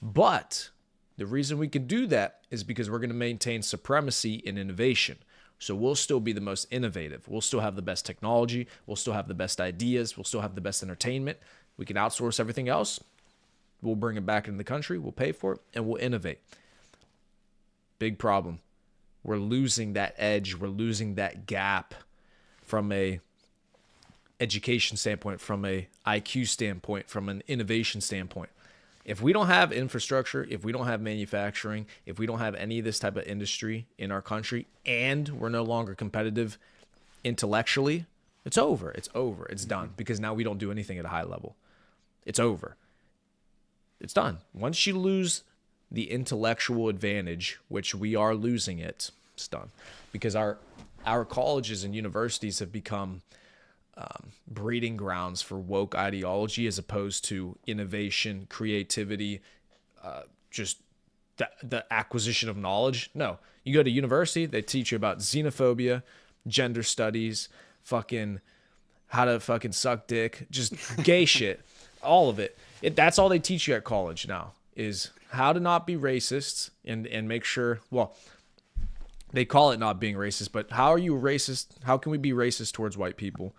but the reason we can do that is because we're going to maintain supremacy in innovation. So we'll still be the most innovative. We'll still have the best technology. We'll still have the best ideas. We'll still have the best entertainment. We can outsource everything else. We'll bring it back into the country. We'll pay for it and we'll innovate. Big problem. We're losing that edge. We're losing that gap from a education standpoint, from a IQ standpoint, from an innovation standpoint. If we don't have infrastructure, if we don't have manufacturing, if we don't have any of this type of industry in our country, and we're no longer competitive intellectually, it's over. It's over. It's done. Because now we don't do anything at a high level. It's over. It's done. Once you lose the intellectual advantage, which we are losing it, it's done. Because our colleges and universities have become breeding grounds for woke ideology as opposed to innovation, creativity, just the acquisition of knowledge. No, you go to university, they teach you about xenophobia, gender studies, fucking how to fucking suck dick, just gay shit, all of it. That's all they teach you at college now is how to not be racist and make sure, well, they call it not being racist, but how are you racist? How can we be racist towards white people?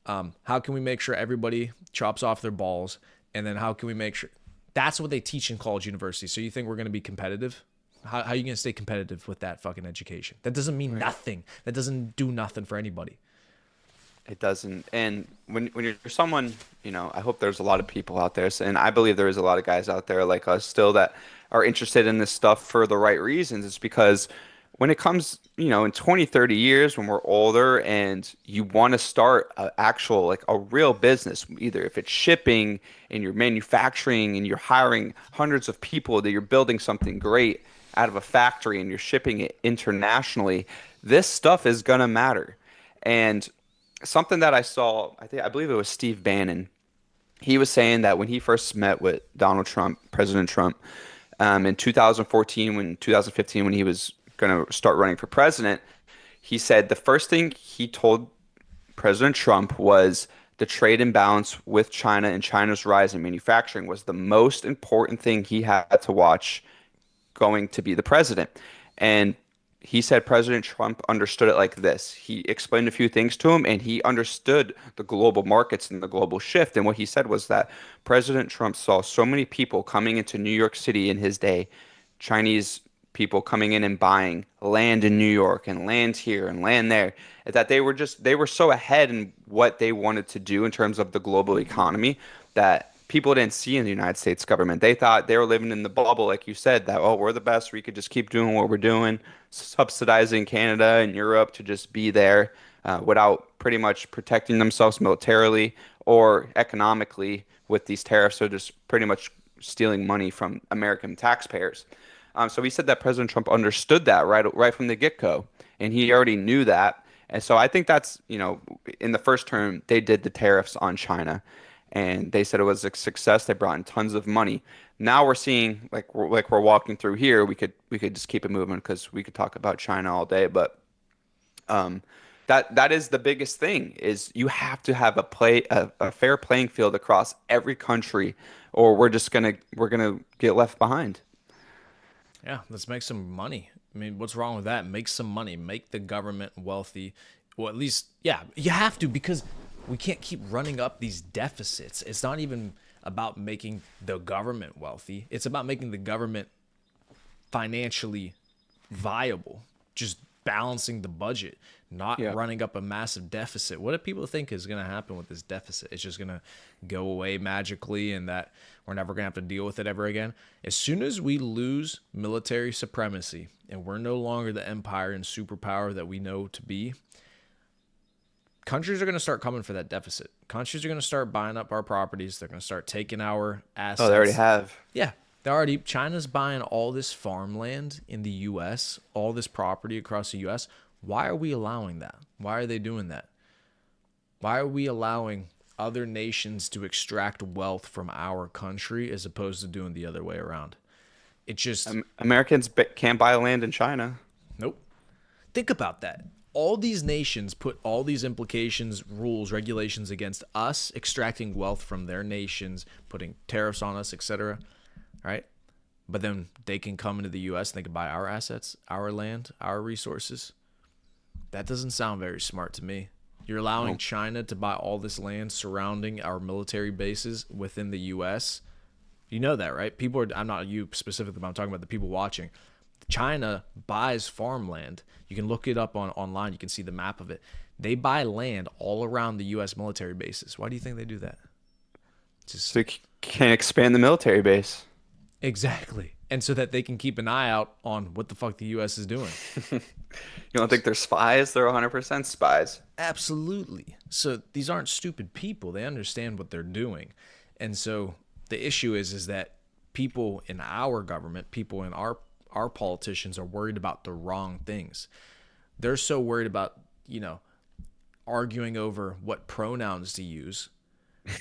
How can we make sure everybody chops off their balls? And then how can we make sure that's what they teach in college university? So you think we're going to be competitive? How are you going to stay competitive with that fucking education? That doesn't mean nothing. That doesn't do nothing for anybody. It doesn't. And when you're someone, I hope there's a lot of people out there, and I believe there is a lot of guys out there like us still that are interested in this stuff for the right reasons. It's because when it comes, in 20, 30 years when we're older and you want to start a actual, like a real business, either if it's shipping and you're manufacturing and you're hiring hundreds of people, that you're building something great out of a factory and you're shipping it internationally, this stuff is gonna matter. And something that I saw, I believe it was Steve Bannon. He was saying that when he first met with Donald Trump, President Trump, in 2014, 2015, when he was going to start running for president, he said the first thing he told President Trump was the trade imbalance with China and China's rise in manufacturing was the most important thing he had to watch going to be the president. And he said President Trump understood it like this. He explained a few things to him and he understood the global markets and the global shift. And what he said was that President Trump saw so many people coming into New York City in his day, Chinese people coming in and buying land in New York and land here and land there, that they were so ahead in what they wanted to do in terms of the global economy that people didn't see in the United States government. They thought they were living in the bubble, like you said, that, oh, we're the best. We could just keep doing what we're doing, subsidizing Canada and Europe to just be there without pretty much protecting themselves militarily or economically with these tariffs. So just pretty much stealing money from American taxpayers. So he said that President Trump understood that right from the get-go, and he already knew that. And so I think that's, in the first term, they did the tariffs on China and they said it was a success. They brought in tons of money. Now we're seeing like we're walking through here. We could just keep it moving because we could talk about China all day. But that is the biggest thing is you have to have a fair playing field across every country, or we're gonna get left behind. Yeah, let's make some money. I mean, what's wrong with that? Make some money. Make the government wealthy. Well, at least, yeah, you have to because we can't keep running up these deficits. It's not even about making the government wealthy. It's about making the government financially viable, just balancing the budget, not Yeah. running up a massive deficit. What do people think is going to happen with this deficit? It's just going to go away magically and that we're never going to have to deal with it ever again. As soon as we lose military supremacy and we're no longer the empire and superpower that we know to be, countries are going to start coming for that deficit. Countries are going to start buying up our properties. They're going to start taking our assets. Oh, they already have. Yeah, China's buying all this farmland in the U.S., all this property across the U.S. Why are we allowing that? Why are they doing that? Why are we allowing other nations to extract wealth from our country as opposed to doing the other way around? It just, Americans can't buy land in China. nope. Think about that. All these nations put all these implications, rules, regulations against us extracting wealth from their nations, putting tariffs on us, etc. Right? But then they can come into the U.S. and they can buy our assets, our land, our resources. That doesn't sound very smart to me. You're allowing China to buy all this land surrounding our military bases within the U.S. You know that, right? I'm not you specifically, but I'm talking about the people watching. China buys farmland. You can look it up online. You can see the map of it. They buy land all around the U.S. military bases. Why do you think they do that? So you can't expand the military base. Exactly. And so that they can keep an eye out on what the fuck the U.S. is doing. You don't think they're spies? They're 100% spies. Absolutely. So these aren't stupid people. They understand what they're doing. And so the issue is that people in our government, people in our politicians are worried about the wrong things. They're so worried about, arguing over what pronouns to use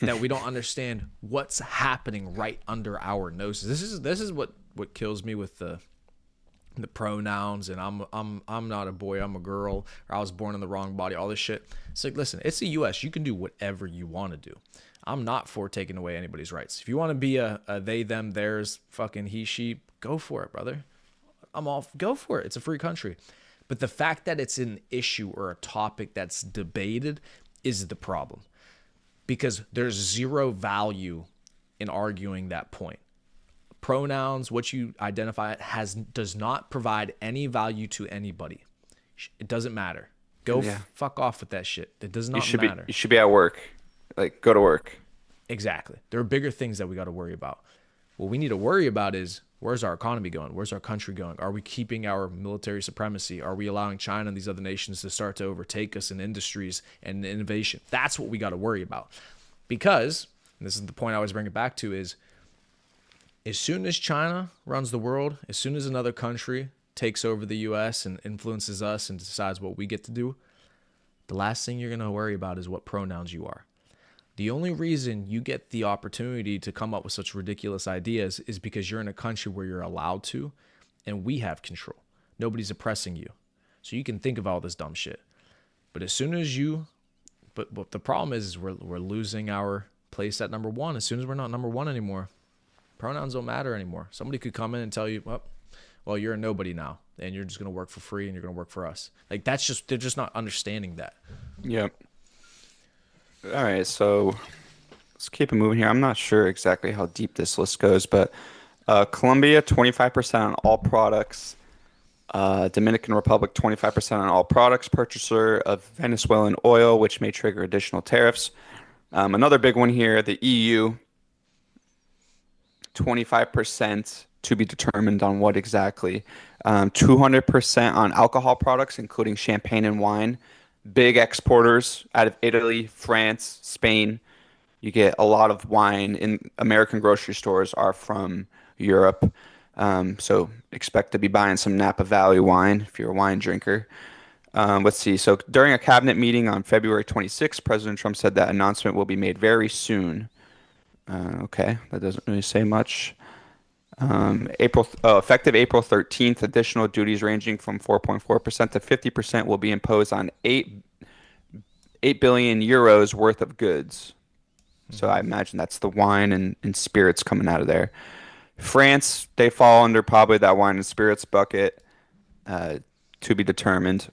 that we don't understand what's happening right under our noses. This is what kills me with the pronouns and I'm not a boy, I'm a girl, or I was born in the wrong body, all this shit. It's like, listen, it's the US. You can do whatever you want to do. I'm not for taking away anybody's rights. If you want to be a they, them, theirs, fucking he, she, go for it, brother. Go for it. It's a free country. But the fact that it's an issue or a topic that's debated is the problem. Because there's zero value in arguing that point. Pronouns, what you identify it does not provide any value to anybody. It doesn't matter. Go Yeah. fuck off with that shit. It does You not should be matter. you should be at work. Like, go to work. Exactly. There are bigger things that we got to worry about. What we need to worry about is, where's our economy going? Where's our country going? Are we keeping our military supremacy? Are we allowing China and these other nations to start to overtake us in industries and innovation? That's what we got to worry about. Because, and this is the point I always bring it back to, is as soon as China runs the world, as soon as another country takes over the US and influences us and decides what we get to do, the last thing you're going to worry about is what pronouns you are. The only reason you get the opportunity to come up with such ridiculous ideas is because you're in a country where you're allowed to, and we have control. Nobody's oppressing you. So you can think of all this dumb shit. But as soon as you, but what the problem is we're losing our place at number one. As soon as we're not number one anymore, pronouns don't matter anymore. Somebody could come in and tell you, well, you're a nobody now, and you're just going to work for free, and you're going to work for us. Like, they're just not understanding that. Yep. All right, so let's keep it moving here. I'm not sure exactly how deep this list goes, but Colombia, 25% on all products. Dominican Republic, 25% on all products. Purchaser of Venezuelan oil, which may trigger additional tariffs. Another big one here, the EU, 25% to be determined on what exactly. 200% on alcohol products, including champagne and wine. Big exporters out of Italy, France, Spain. You get a lot of wine in American grocery stores are from Europe. So expect to be buying some Napa Valley wine if you're a wine drinker. Let's see. So during a cabinet meeting on February 26th, President Trump said that announcement will be made very soon. Okay, that doesn't really say much. Effective April 13th, additional duties ranging from 4.4% to 50% will be imposed on 8 billion euros worth of goods. So I imagine that's the wine and spirits coming out of there. France, they fall under probably that wine and spirits bucket, to be determined.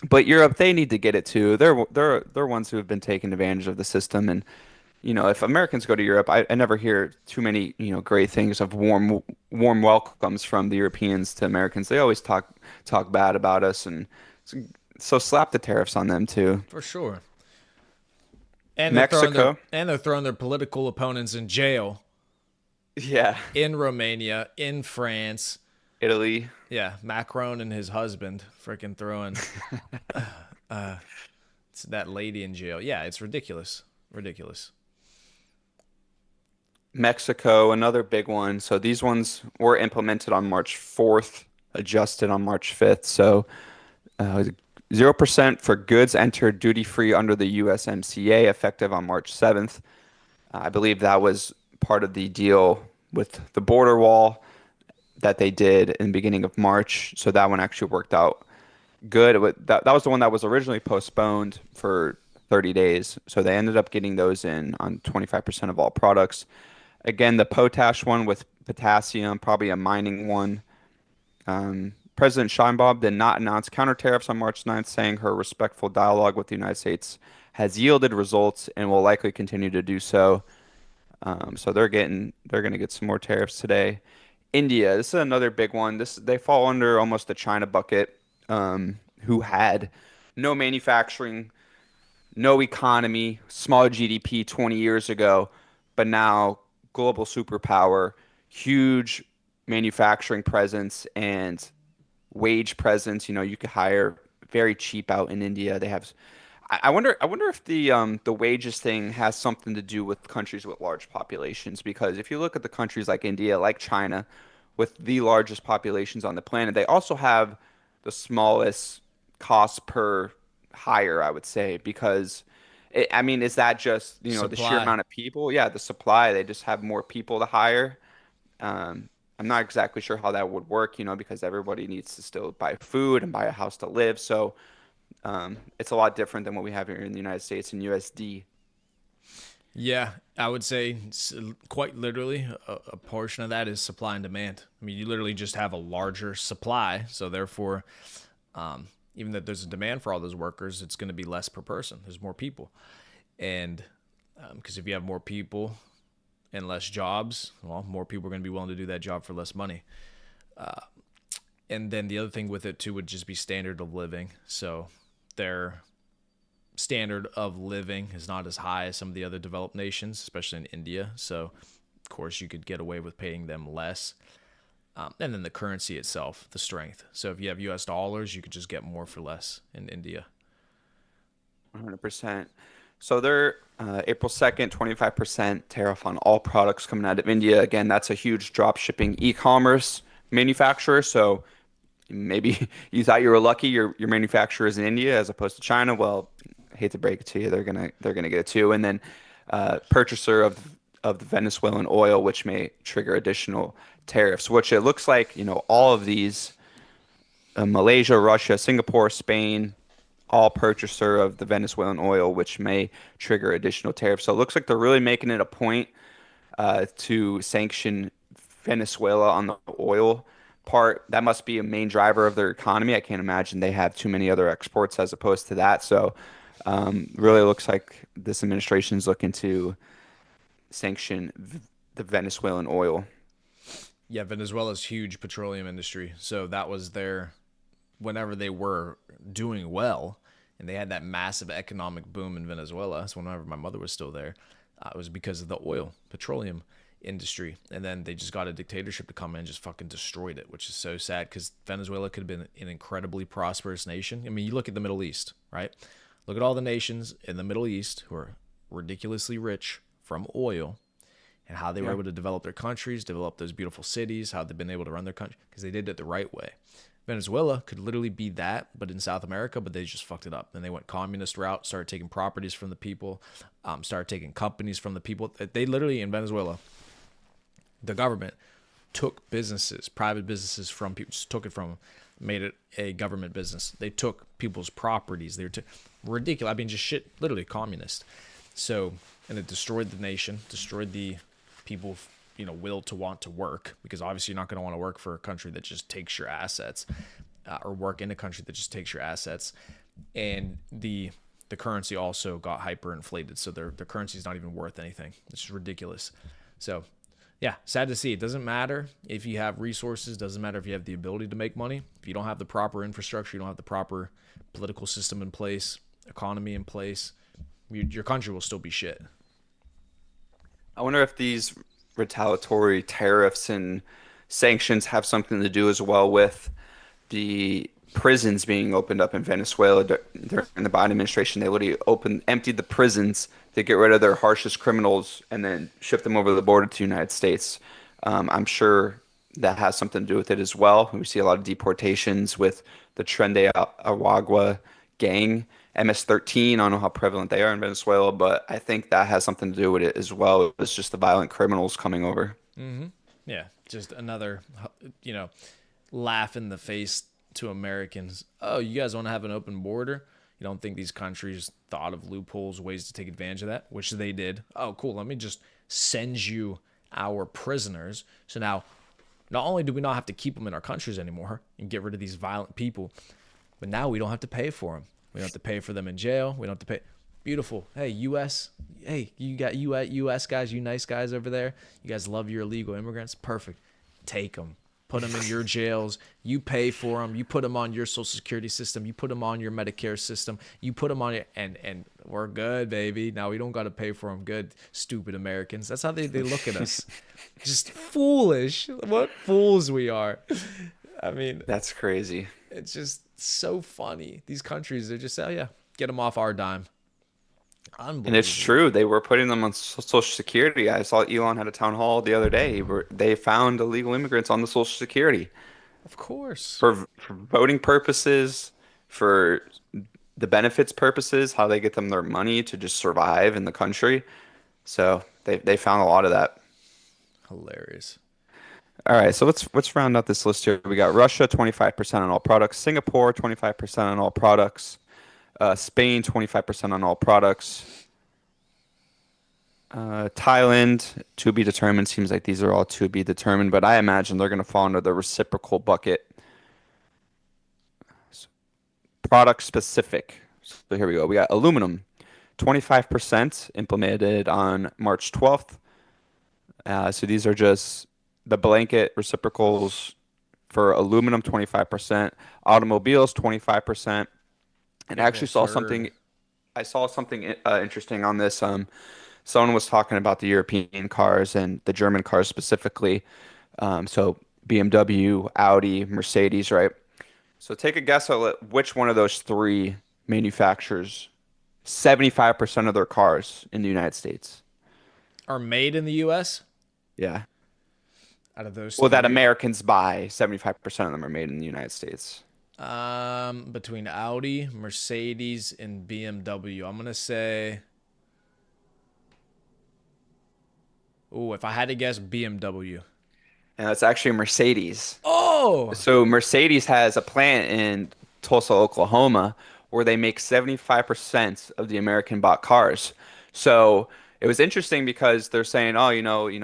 But Europe, they need to get it too. They're ones who have been taking advantage of the system. And if Americans go to Europe, I never hear too many great things of warm welcomes from the Europeans to Americans. They always talk bad about us, and so slap the tariffs on them too. For sure. And Mexico, they're throwing their political opponents in jail. yeah, In Romania, in France. Italy. Yeah, Macron and his husband freaking throwing that lady in jail. Yeah, it's ridiculous. Ridiculous. Mexico, another big one. So these ones were implemented on March 4th, adjusted on March 5th. So 0% for goods entered duty-free under the USMCA, effective on March 7th. I believe that was part of the deal with the border wall that they did in the beginning of March. So that one actually worked out good. That was the one that was originally postponed for 30 days. So they ended up getting those in on 25% of all products. Again, the potash one with potassium, probably a mining one. President Sheinbaum did not announce counter tariffs on March 9th, saying her respectful dialogue with the United States has yielded results and will likely continue to do so. So they're going to get some more tariffs today. India, this is another big one. They fall under almost the China bucket, who had no manufacturing, no economy, small GDP 20 years ago, but now global superpower, huge manufacturing presence and wage presence. You could hire very cheap out in India. They have. I wonder if the wages thing has something to do with countries with large populations, because if you look at the countries like India, like China, with the largest populations on the planet, they also have the smallest cost per hire, I would say, because is that just, the sheer Supply. amount of people? Yeah, the supply, they just have more people to hire. I'm not exactly sure how that would work, because everybody needs to still buy food and buy a house to live. So it's a lot different than what we have here in the United States in USD. Yeah, I would say quite literally a portion of that is supply and demand. I mean, you literally just have a larger supply, so therefore, even though there's a demand for all those workers, it's going to be less per person. There's more people, and because if you have more people and less jobs, well, more people are going to be willing to do that job for less money. And then the other thing with it too would just be standard of living. So their standard of living is not as high as some of the other developed nations, especially in India. So, of course, you could get away with paying them less. And then the currency itself, the strength. So if you have US dollars, you could just get more for less in India. 100%. So they're April 2nd, 25% tariff on all products coming out of India. Again, that's a huge drop shipping e-commerce manufacturer. So maybe you thought you were lucky your manufacturer is in India as opposed to China. Well, I hate to break it to you, they're gonna get it too. And then purchaser of the Venezuelan oil, which may trigger additional tariffs, which it looks like, all of these Malaysia, Russia, Singapore, Spain, all purchaser of the Venezuelan oil, which may trigger additional tariffs. So it looks like they're really making it a point to sanction Venezuela on the oil part. That must be a main driver of their economy. I can't imagine they have too many other exports as opposed to that. So really looks like this administration is looking to sanction the Venezuelan oil. Yeah, Venezuela's huge petroleum industry. So that was whenever they were doing well and they had that massive economic boom in Venezuela. So whenever my mother was still there, it was because of the petroleum industry. And then they just got a dictatorship to come in and just fucking destroyed it, which is so sad because Venezuela could have been an incredibly prosperous nation. I mean, you look at the Middle East, right? Look at all the nations in the Middle East who are ridiculously rich from oil and how they were able to develop their countries, develop those beautiful cities, how they've been able to run their country because they did it the right way. Venezuela could literally be that, but in South America, but they just fucked it up. And they went communist route, started taking properties from the people, started taking companies from the people. They literally, in Venezuela, the government took businesses, private businesses from people, just took it from them, made it a government business. They took people's properties. They were ridiculous. I mean, just shit, literally communist. So, and it destroyed the nation, destroyed the people, will to want to work, because obviously you're not going to want to work for a country that just takes your assets, or work in a country that just takes your assets. And the currency also got hyperinflated, so their currency is not even worth anything. It's just ridiculous. So yeah, sad to see. It doesn't matter if you have resources, doesn't matter if you have the ability to make money. If you don't have the proper infrastructure, you don't have the proper political system in place, economy in place, your country will still be shit. I wonder if these retaliatory tariffs and sanctions have something to do as well with the prisons being opened up in Venezuela during the Biden administration. They literally emptied the prisons to get rid of their harshest criminals and then ship them over the border to the United States. I'm sure that has something to do with it as well. We see a lot of deportations with the Tren de Aragua gang, MS-13. I don't know how prevalent they are in Venezuela, but I think that has something to do with it as well. It's just the violent criminals coming over. Mm-hmm. Yeah, just another, laugh in the face to Americans. Oh, you guys want to have an open border? You don't think these countries thought of loopholes, ways to take advantage of that? Which they did. Oh, cool. Let me just send you our prisoners. So now, not only do we not have to keep them in our countries anymore and get rid of these violent people, but now we don't have to pay for them. We don't have to pay for them in jail. We don't have to pay. Beautiful. Hey, U.S. Hey, you got U.S. guys, you nice guys over there. You guys love your illegal immigrants. Perfect. Take them. Put them in your jails. You pay for them. You put them on your Social Security system. You put them on your Medicare system. You put them on it, and we're good, baby. Now we don't got to pay for them. Good, stupid Americans. That's how they look at us. Just foolish. What fools we are. I mean, That's crazy. it's just so funny. These countries, they're just, oh yeah, get them off our dime. And it's Unbelievable. true. They were putting them on Social Security. I saw Elon had a town hall the other day where they found illegal immigrants on the Social Security Of course. for voting purposes, for the benefits purposes, how they get them their money to just survive in the country. So they found a lot of that. Hilarious. All right, so let's round out this list here. We got Russia, 25% on all products, Singapore, 25% on all products, Spain, 25% on all products, Thailand, to be determined. Seems like these are all to be determined, but I imagine they're going to fall under the reciprocal bucket. Product specific. So here we go. We got aluminum, 25% implemented on March 12th. So these are just the blanket reciprocals for aluminum, 25%, automobiles, 25%, And I April actually saw 3rd. something. I saw something interesting on this. Someone was talking about the European cars and the German cars specifically. So BMW, Audi, Mercedes, right? So take a guess at which one of those three manufacturers 75% of their cars in the United States. Are made in the US Yeah. out of those Well, that three. Americans buy, 75% of them are made in the United States. Between Audi, Mercedes, and BMW, I'm gonna say. Oh, if I had to guess, BMW. And that's actually Mercedes. Oh, So Mercedes has a plant in Tulsa, Oklahoma, where they make 75% of the American bought cars. So it was interesting because they're saying, oh,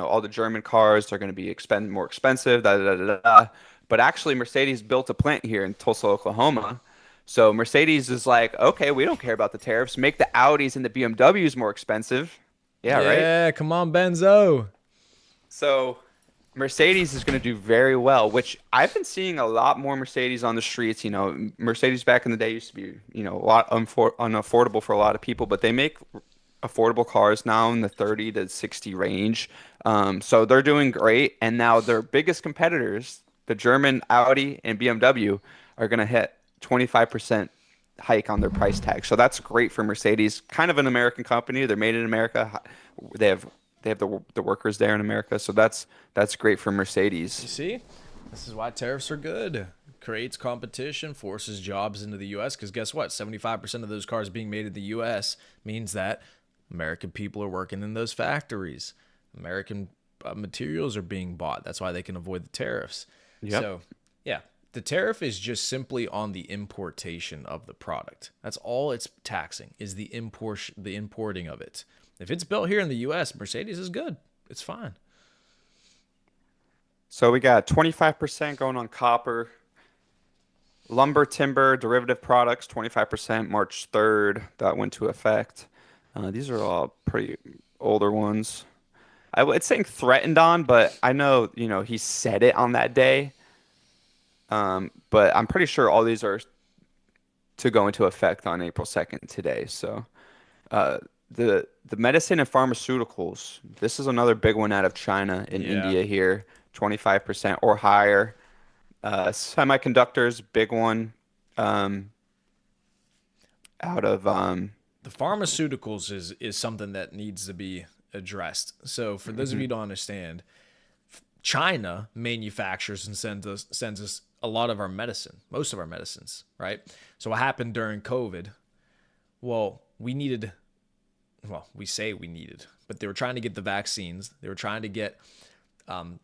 all the German cars are going to be more expensive, da, da, da, da, da. But actually, Mercedes built a plant here in Tulsa, Oklahoma. So Mercedes is like, okay, we don't care about the tariffs. Make the Audis and the BMWs more expensive. Yeah, right. yeah, come on, Benzo. So Mercedes is going to do very well, which I've been seeing a lot more Mercedes on the streets. Mercedes back in the day used to be, a lot unaffordable for a lot of people, but they make affordable cars now in the 30 to 60 range. So they're doing great. And now their biggest competitors, the German Audi and BMW, are going to hit 25% hike on their price tag. So that's great for Mercedes, kind of an American company. They're made in America. They have they have the workers there in America. So that's great for You Mercedes. see, this is why tariffs are good. Creates competition, forces jobs into the U.S. Because guess what? 75% of those cars being made in the U.S. means that American people are working in those factories. American materials are being bought. That's why they can avoid the tariffs. Yep. So, yeah, the tariff is just simply on the importation of the product. That's all it's taxing is the importing of it. If it's built here in the U.S., Mercedes is good. It's fine. So we got 25% going on copper, lumber, timber, derivative products, 25% March 3rd. That went to effect. These are all pretty older ones. It's saying threatened on, but I know, he said it on that day. But I'm pretty sure all these are to go into effect on April 2nd today. So uh, the medicine and pharmaceuticals, this is another big one out of China and Yeah. India here, 25% or higher. Semiconductors, big one, um, out of The pharmaceuticals is something that needs to be addressed. So for those of you mhm. who don't understand, China manufactures and sends us a lot of our medicine, most of our medicines, right? So what happened during COVID? Well, we say we needed, but they were trying to get the vaccines. They were trying to get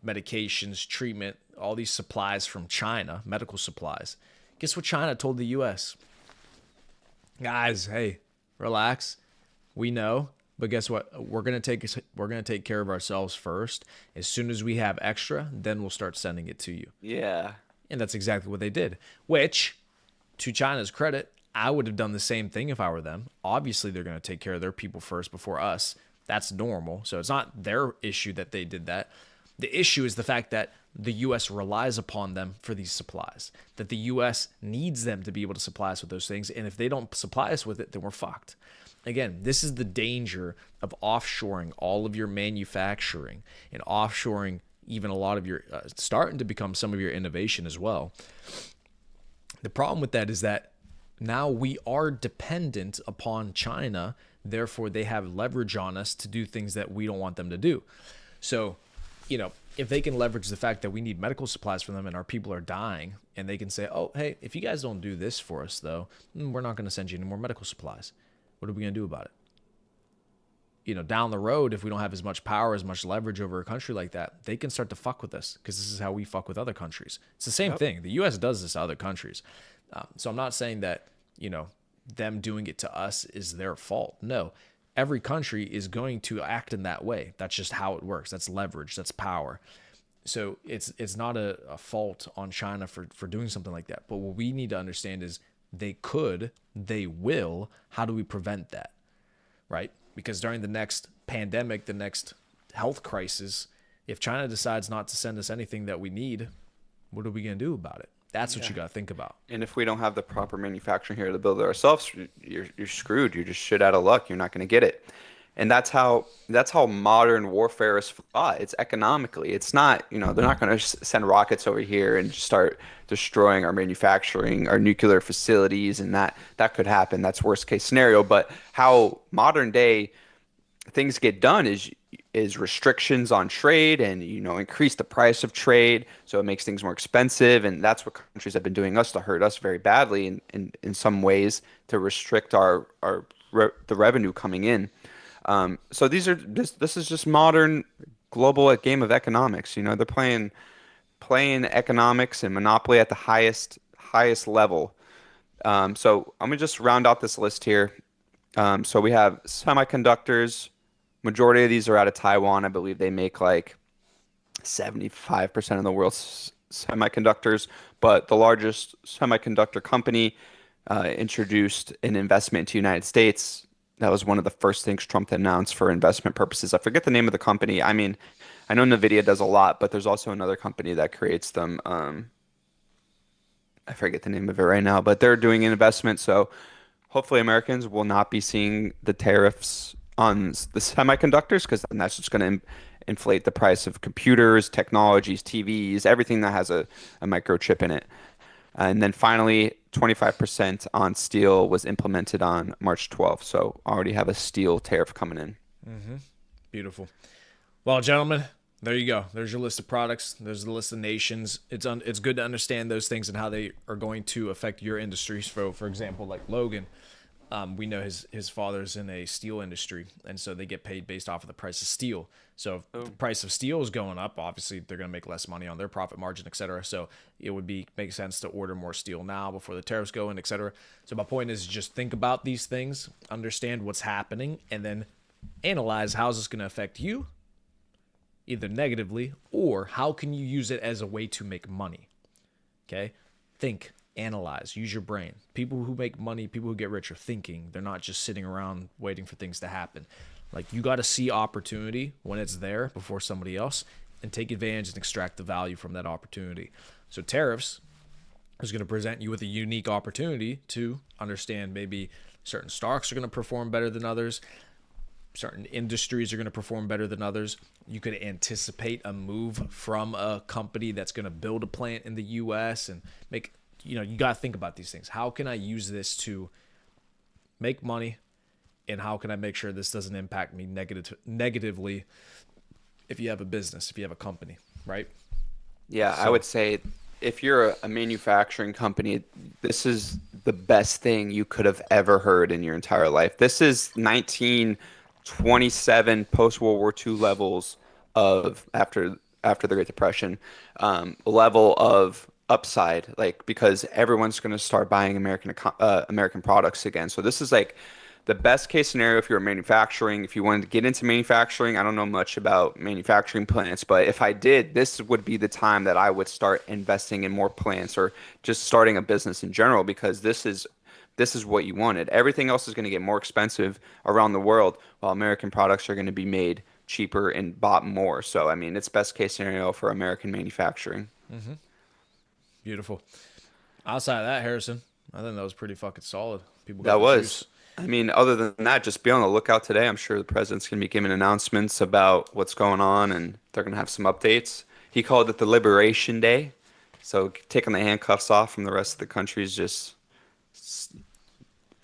medications, treatment, all these supplies from China, medical supplies. Guess what China told the U.S.? Guys, hey, relax. We know, but guess what? We're gonna take care of ourselves first. As soon as we have extra, then we'll start sending it to you. Yeah. And that's exactly what they did. Which, to China's credit, I would have done the same thing if I were them. Obviously, they're going to take care of their people first before us. That's normal. So it's not their issue that they did that. The issue is the fact that the U.S. relies upon them for these supplies, that the U.S. needs them to be able to supply us with those things. And if they don't supply us with it, then we're fucked. Again, this is the danger of offshoring all of your manufacturing and offshoring even a lot of your, starting to become some of your innovation as well. The problem with that is that now we are dependent upon China. Therefore, they have leverage on us to do things that we don't want them to do. So, if they can leverage the fact that we need medical supplies from them and our people are dying, and they can say, oh, hey, if you guys don't do this for us, though, we're not going to send you any more medical supplies. What are we going to do about it? Down the road, if we don't have as much power, as much leverage over a country like that, they can start to fuck with us because this is how we fuck with other countries. It's the same Yep. thing. The U.S. does this to other countries. So I'm not saying that, them doing it to us is their fault. No, every country is going to act in that way. That's just how it works. That's leverage. That's power. So it's not a fault on China for doing something like that. But what we need to understand is they will. How do we prevent that? Right? Because during the next pandemic, the next health crisis, if China decides not to send us anything that we need, what are we going to do about it? That's what Yeah. you got to think about. And if we don't have the proper manufacturing here to build it ourselves, you're screwed. You're just shit out of luck. You're not going to get it. And that's how modern warfare is fought. It's economically. It's not, they're not going to send rockets over here and just start destroying our manufacturing, our nuclear facilities, and that could happen. That's worst case scenario. But how modern day things get done is restrictions on trade and increase the price of trade, so it makes things more expensive, and that's what countries have been doing us to hurt us very badly in some ways, to restrict the revenue coming in. So this is just modern global game of economics. They're playing economics and monopoly at the highest level. So I'm gonna just round out this list here. So we have semiconductors. Majority of these are out of Taiwan. I believe they make like 75% of the world's semiconductors. But the largest semiconductor company introduced an investment into the United States. That was one of the first things Trump announced for investment purposes. I forget the name of the company. I mean, I know NVIDIA does a lot, but there's also another company that creates them. I forget the name of it right now, but they're doing an investment. So hopefully Americans will not be seeing the tariffs on the semiconductors, because then that's just going to inflate the price of computers, technologies, TVs, everything that has a microchip in it. And then finally, 25% on steel was implemented on March 12th. So already have a steel tariff coming in. Beautiful. Well, gentlemen, there you go. There's your list of products. There's the list of nations. It's good to understand those things and how they are going to affect your industries. For example, like Logan, we know his father's in a steel industry, and so they get paid based off of the price of steel. So if the price of steel is going up, obviously they're going to make less money on their profit margin, etc. So it would make sense to order more steel now before the tariffs go in, etc. So my point is just think about these things, understand what's happening, and then analyze how is this going to affect you, either negatively, or how can you use it as a way to make money. Okay? Think, analyze, use your brain. People who make money, people who get rich are thinking. They're not just sitting around waiting for things to happen. Like, you got to see opportunity when it's there before somebody else and take advantage and extract the value from that opportunity. So tariffs is going to present you with a unique opportunity to understand maybe certain stocks are going to perform better than others. Certain industries are going to perform better than others. You could anticipate a move from a company that's going to build a plant in the U.S. and make, you got to think about these things. How can I use this to make money, and how can I make sure this doesn't impact me negatively if you have a business, if you have a company, right? Yeah, I So, would say if you're a manufacturing company, this is the best thing you could have ever heard in your entire life. This is 1927 post-World War II levels of after the Great Depression, level of upside, like, because everyone's going to start buying American products again. So this is like the best case scenario if you're manufacturing. If you wanted to get into manufacturing, I don't know much about manufacturing plants, but if I did, this would be the time that I would start investing in more plants, or just starting a business in general, because this is what you wanted. Everything else is going to get more expensive around the world, while American products are going to be made cheaper and bought more. So, I mean, it's best case scenario for American manufacturing. beautiful. Outside of that, Harrison, I think that was pretty fucking solid. People got That the juice. was. I mean, other than that, just be on the lookout today. I'm sure the president's going to be giving announcements about what's going on, and they're going to have some updates. He called it the Liberation Day. So taking the handcuffs off from the rest of the countries, just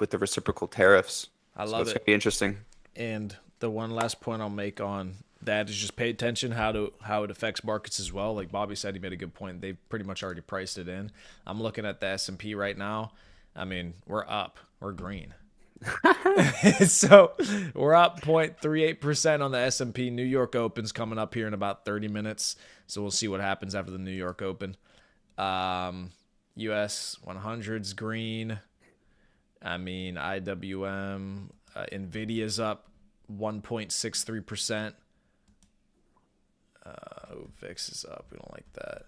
with the reciprocal tariffs. I So love it's going it. to be interesting. And the one last point I'll make on that is just pay attention how it affects markets as well. Like Bobby said, he made a good point. They've pretty much already priced it in. I'm looking at the S&P right now. I mean, we're up. We're green. So we're up 0.38% on the S&P. New York Open's coming up here in about 30 minutes. So we'll see what happens after the New York Open. US 100's green. I mean, IWM, Nvidia's up 1.63%. VIX is up. We don't like that.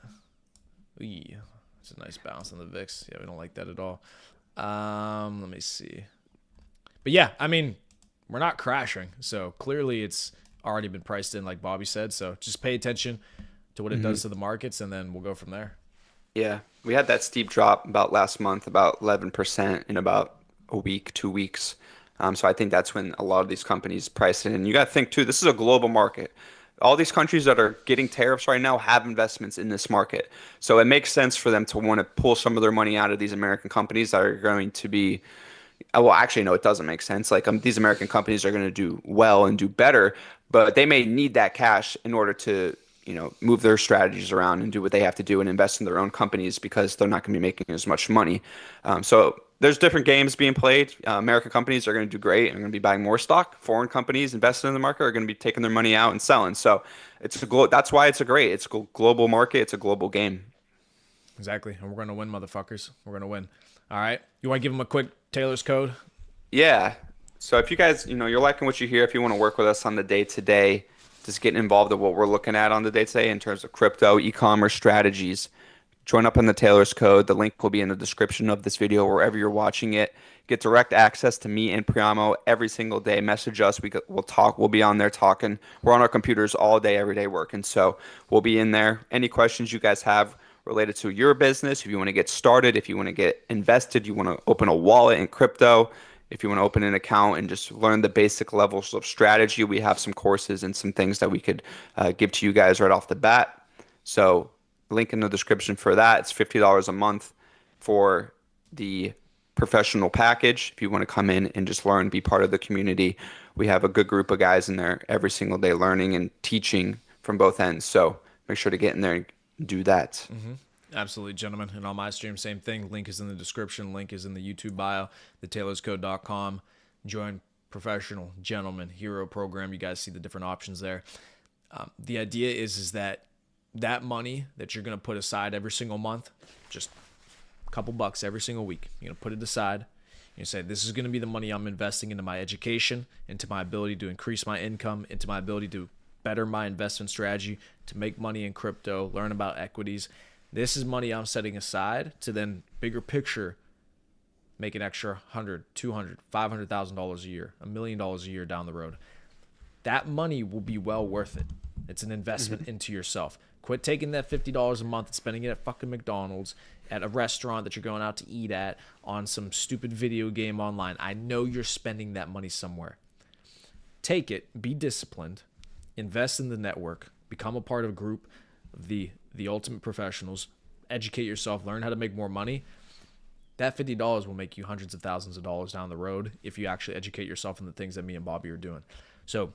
Eee, it's a nice bounce on the VIX. Yeah, we don't like that at all. Let me see. But yeah, I mean, we're not crashing. So clearly it's already been priced in, like Bobby said. So just pay attention to what it does to the markets, and then we'll go from there. Yeah. We had that steep drop about last month, about 11% in about a week, 2 weeks. So I think that's when a lot of these companies price it in. You got to think too, this is a global market. All these countries that are getting tariffs right now have investments in this market. So it makes sense for them to want to pull some of their money out of these American companies that are going to be, well, actually, no, it doesn't make sense. Like these American companies are going to do well and do better, but they may need that cash in order to, move their strategies around and do what they have to do and invest in their own companies because they're not going to be making as much money. So there's different games being played. American companies are going to do great and are going to be buying more stock. Foreign companies invested in the market are going to be taking their money out and selling. So that's why it's a global market. It's a global game. Exactly. And we're going to win, motherfuckers. We're going to win. All right. You want to give them a quick Taylor's code? Yeah. So if you guys, you're liking what you hear, if you want to work with us on the day to day, just getting involved in what we're looking at on the day to day in terms of crypto, e-commerce strategies, join up on the Taylor's code. The link will be in the description of this video, wherever you're watching it. Get direct access to me and Priamo every single day. Message us. We'll talk. We'll be on there talking. We're on our computers all day, every day working. So we'll be in there. Any questions you guys have related to your business, if you want to get started, if you want to get invested, you want to open a wallet in crypto, if you want to open an account and just learn the basic levels of strategy, we have some courses and some things that we could give to you guys right off the bat. So link in the description for that. It's $50 a month for the professional package. If you want to come in and just learn, be part of the community, we have a good group of guys in there every single day learning and teaching from both ends. So make sure to get in there and do that. Absolutely, gentlemen. And on my stream, same thing. Link is in the description. Link is in the YouTube bio, thetaylorscode.com. Join professional, gentleman, hero program. You guys see the different options there. The idea is that money that you're going to put aside every single month, just a couple bucks every single week, you're going to put it aside. You say, this is going to be the money I'm investing into my education, into my ability to increase my income, into my ability to better my investment strategy, to make money in crypto, learn about equities. This is money I'm setting aside to then bigger picture make an extra $100, $200, $500,000 a year, $1 million a year down the road. That money will be well worth it. It's an investment into yourself. Quit taking that $50 a month and spending it at fucking McDonald's, at a restaurant that you're going out to eat at, on some stupid video game online. I know you're spending that money somewhere. Take it, be disciplined, invest in the network, become a part of a group of the ultimate professionals, educate yourself, learn how to make more money. That $50 will make you hundreds of thousands of dollars down the road if you actually educate yourself in the things that me and Bobby are doing. So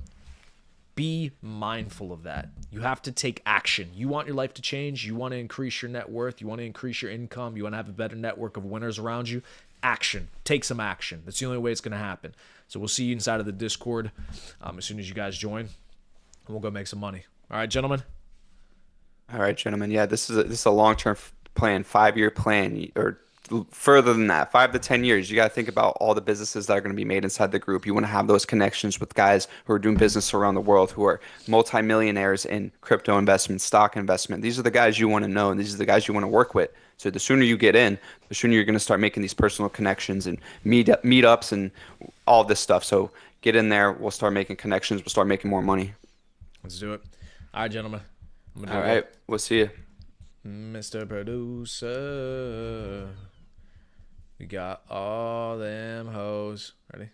be mindful of that. You have to take action. You want your life to change. You want to increase your net worth. You want to increase your income. You want to have a better network of winners around you. Action. Take some action. That's the only way it's going to happen. So we'll see you inside of the Discord as soon as you guys join, and we'll go make some money. All right, gentlemen? All right, gentlemen. Yeah, this is a long-term plan, 5-year plan, or further than that, 5 to 10 years. You got to think about all the businesses that are going to be made inside the group. You want to have those connections with guys who are doing business around the world, who are multimillionaires in crypto investment, stock investment. These are the guys you want to know, and these are the guys you want to work with. So the sooner you get in, the sooner you're going to start making these personal connections and meetups and all this stuff. So get in there. We'll start making connections. We'll start making more money. Let's do it. All right, gentlemen. All right. We'll see you. Mr. Producer. We got all them hoes. Ready?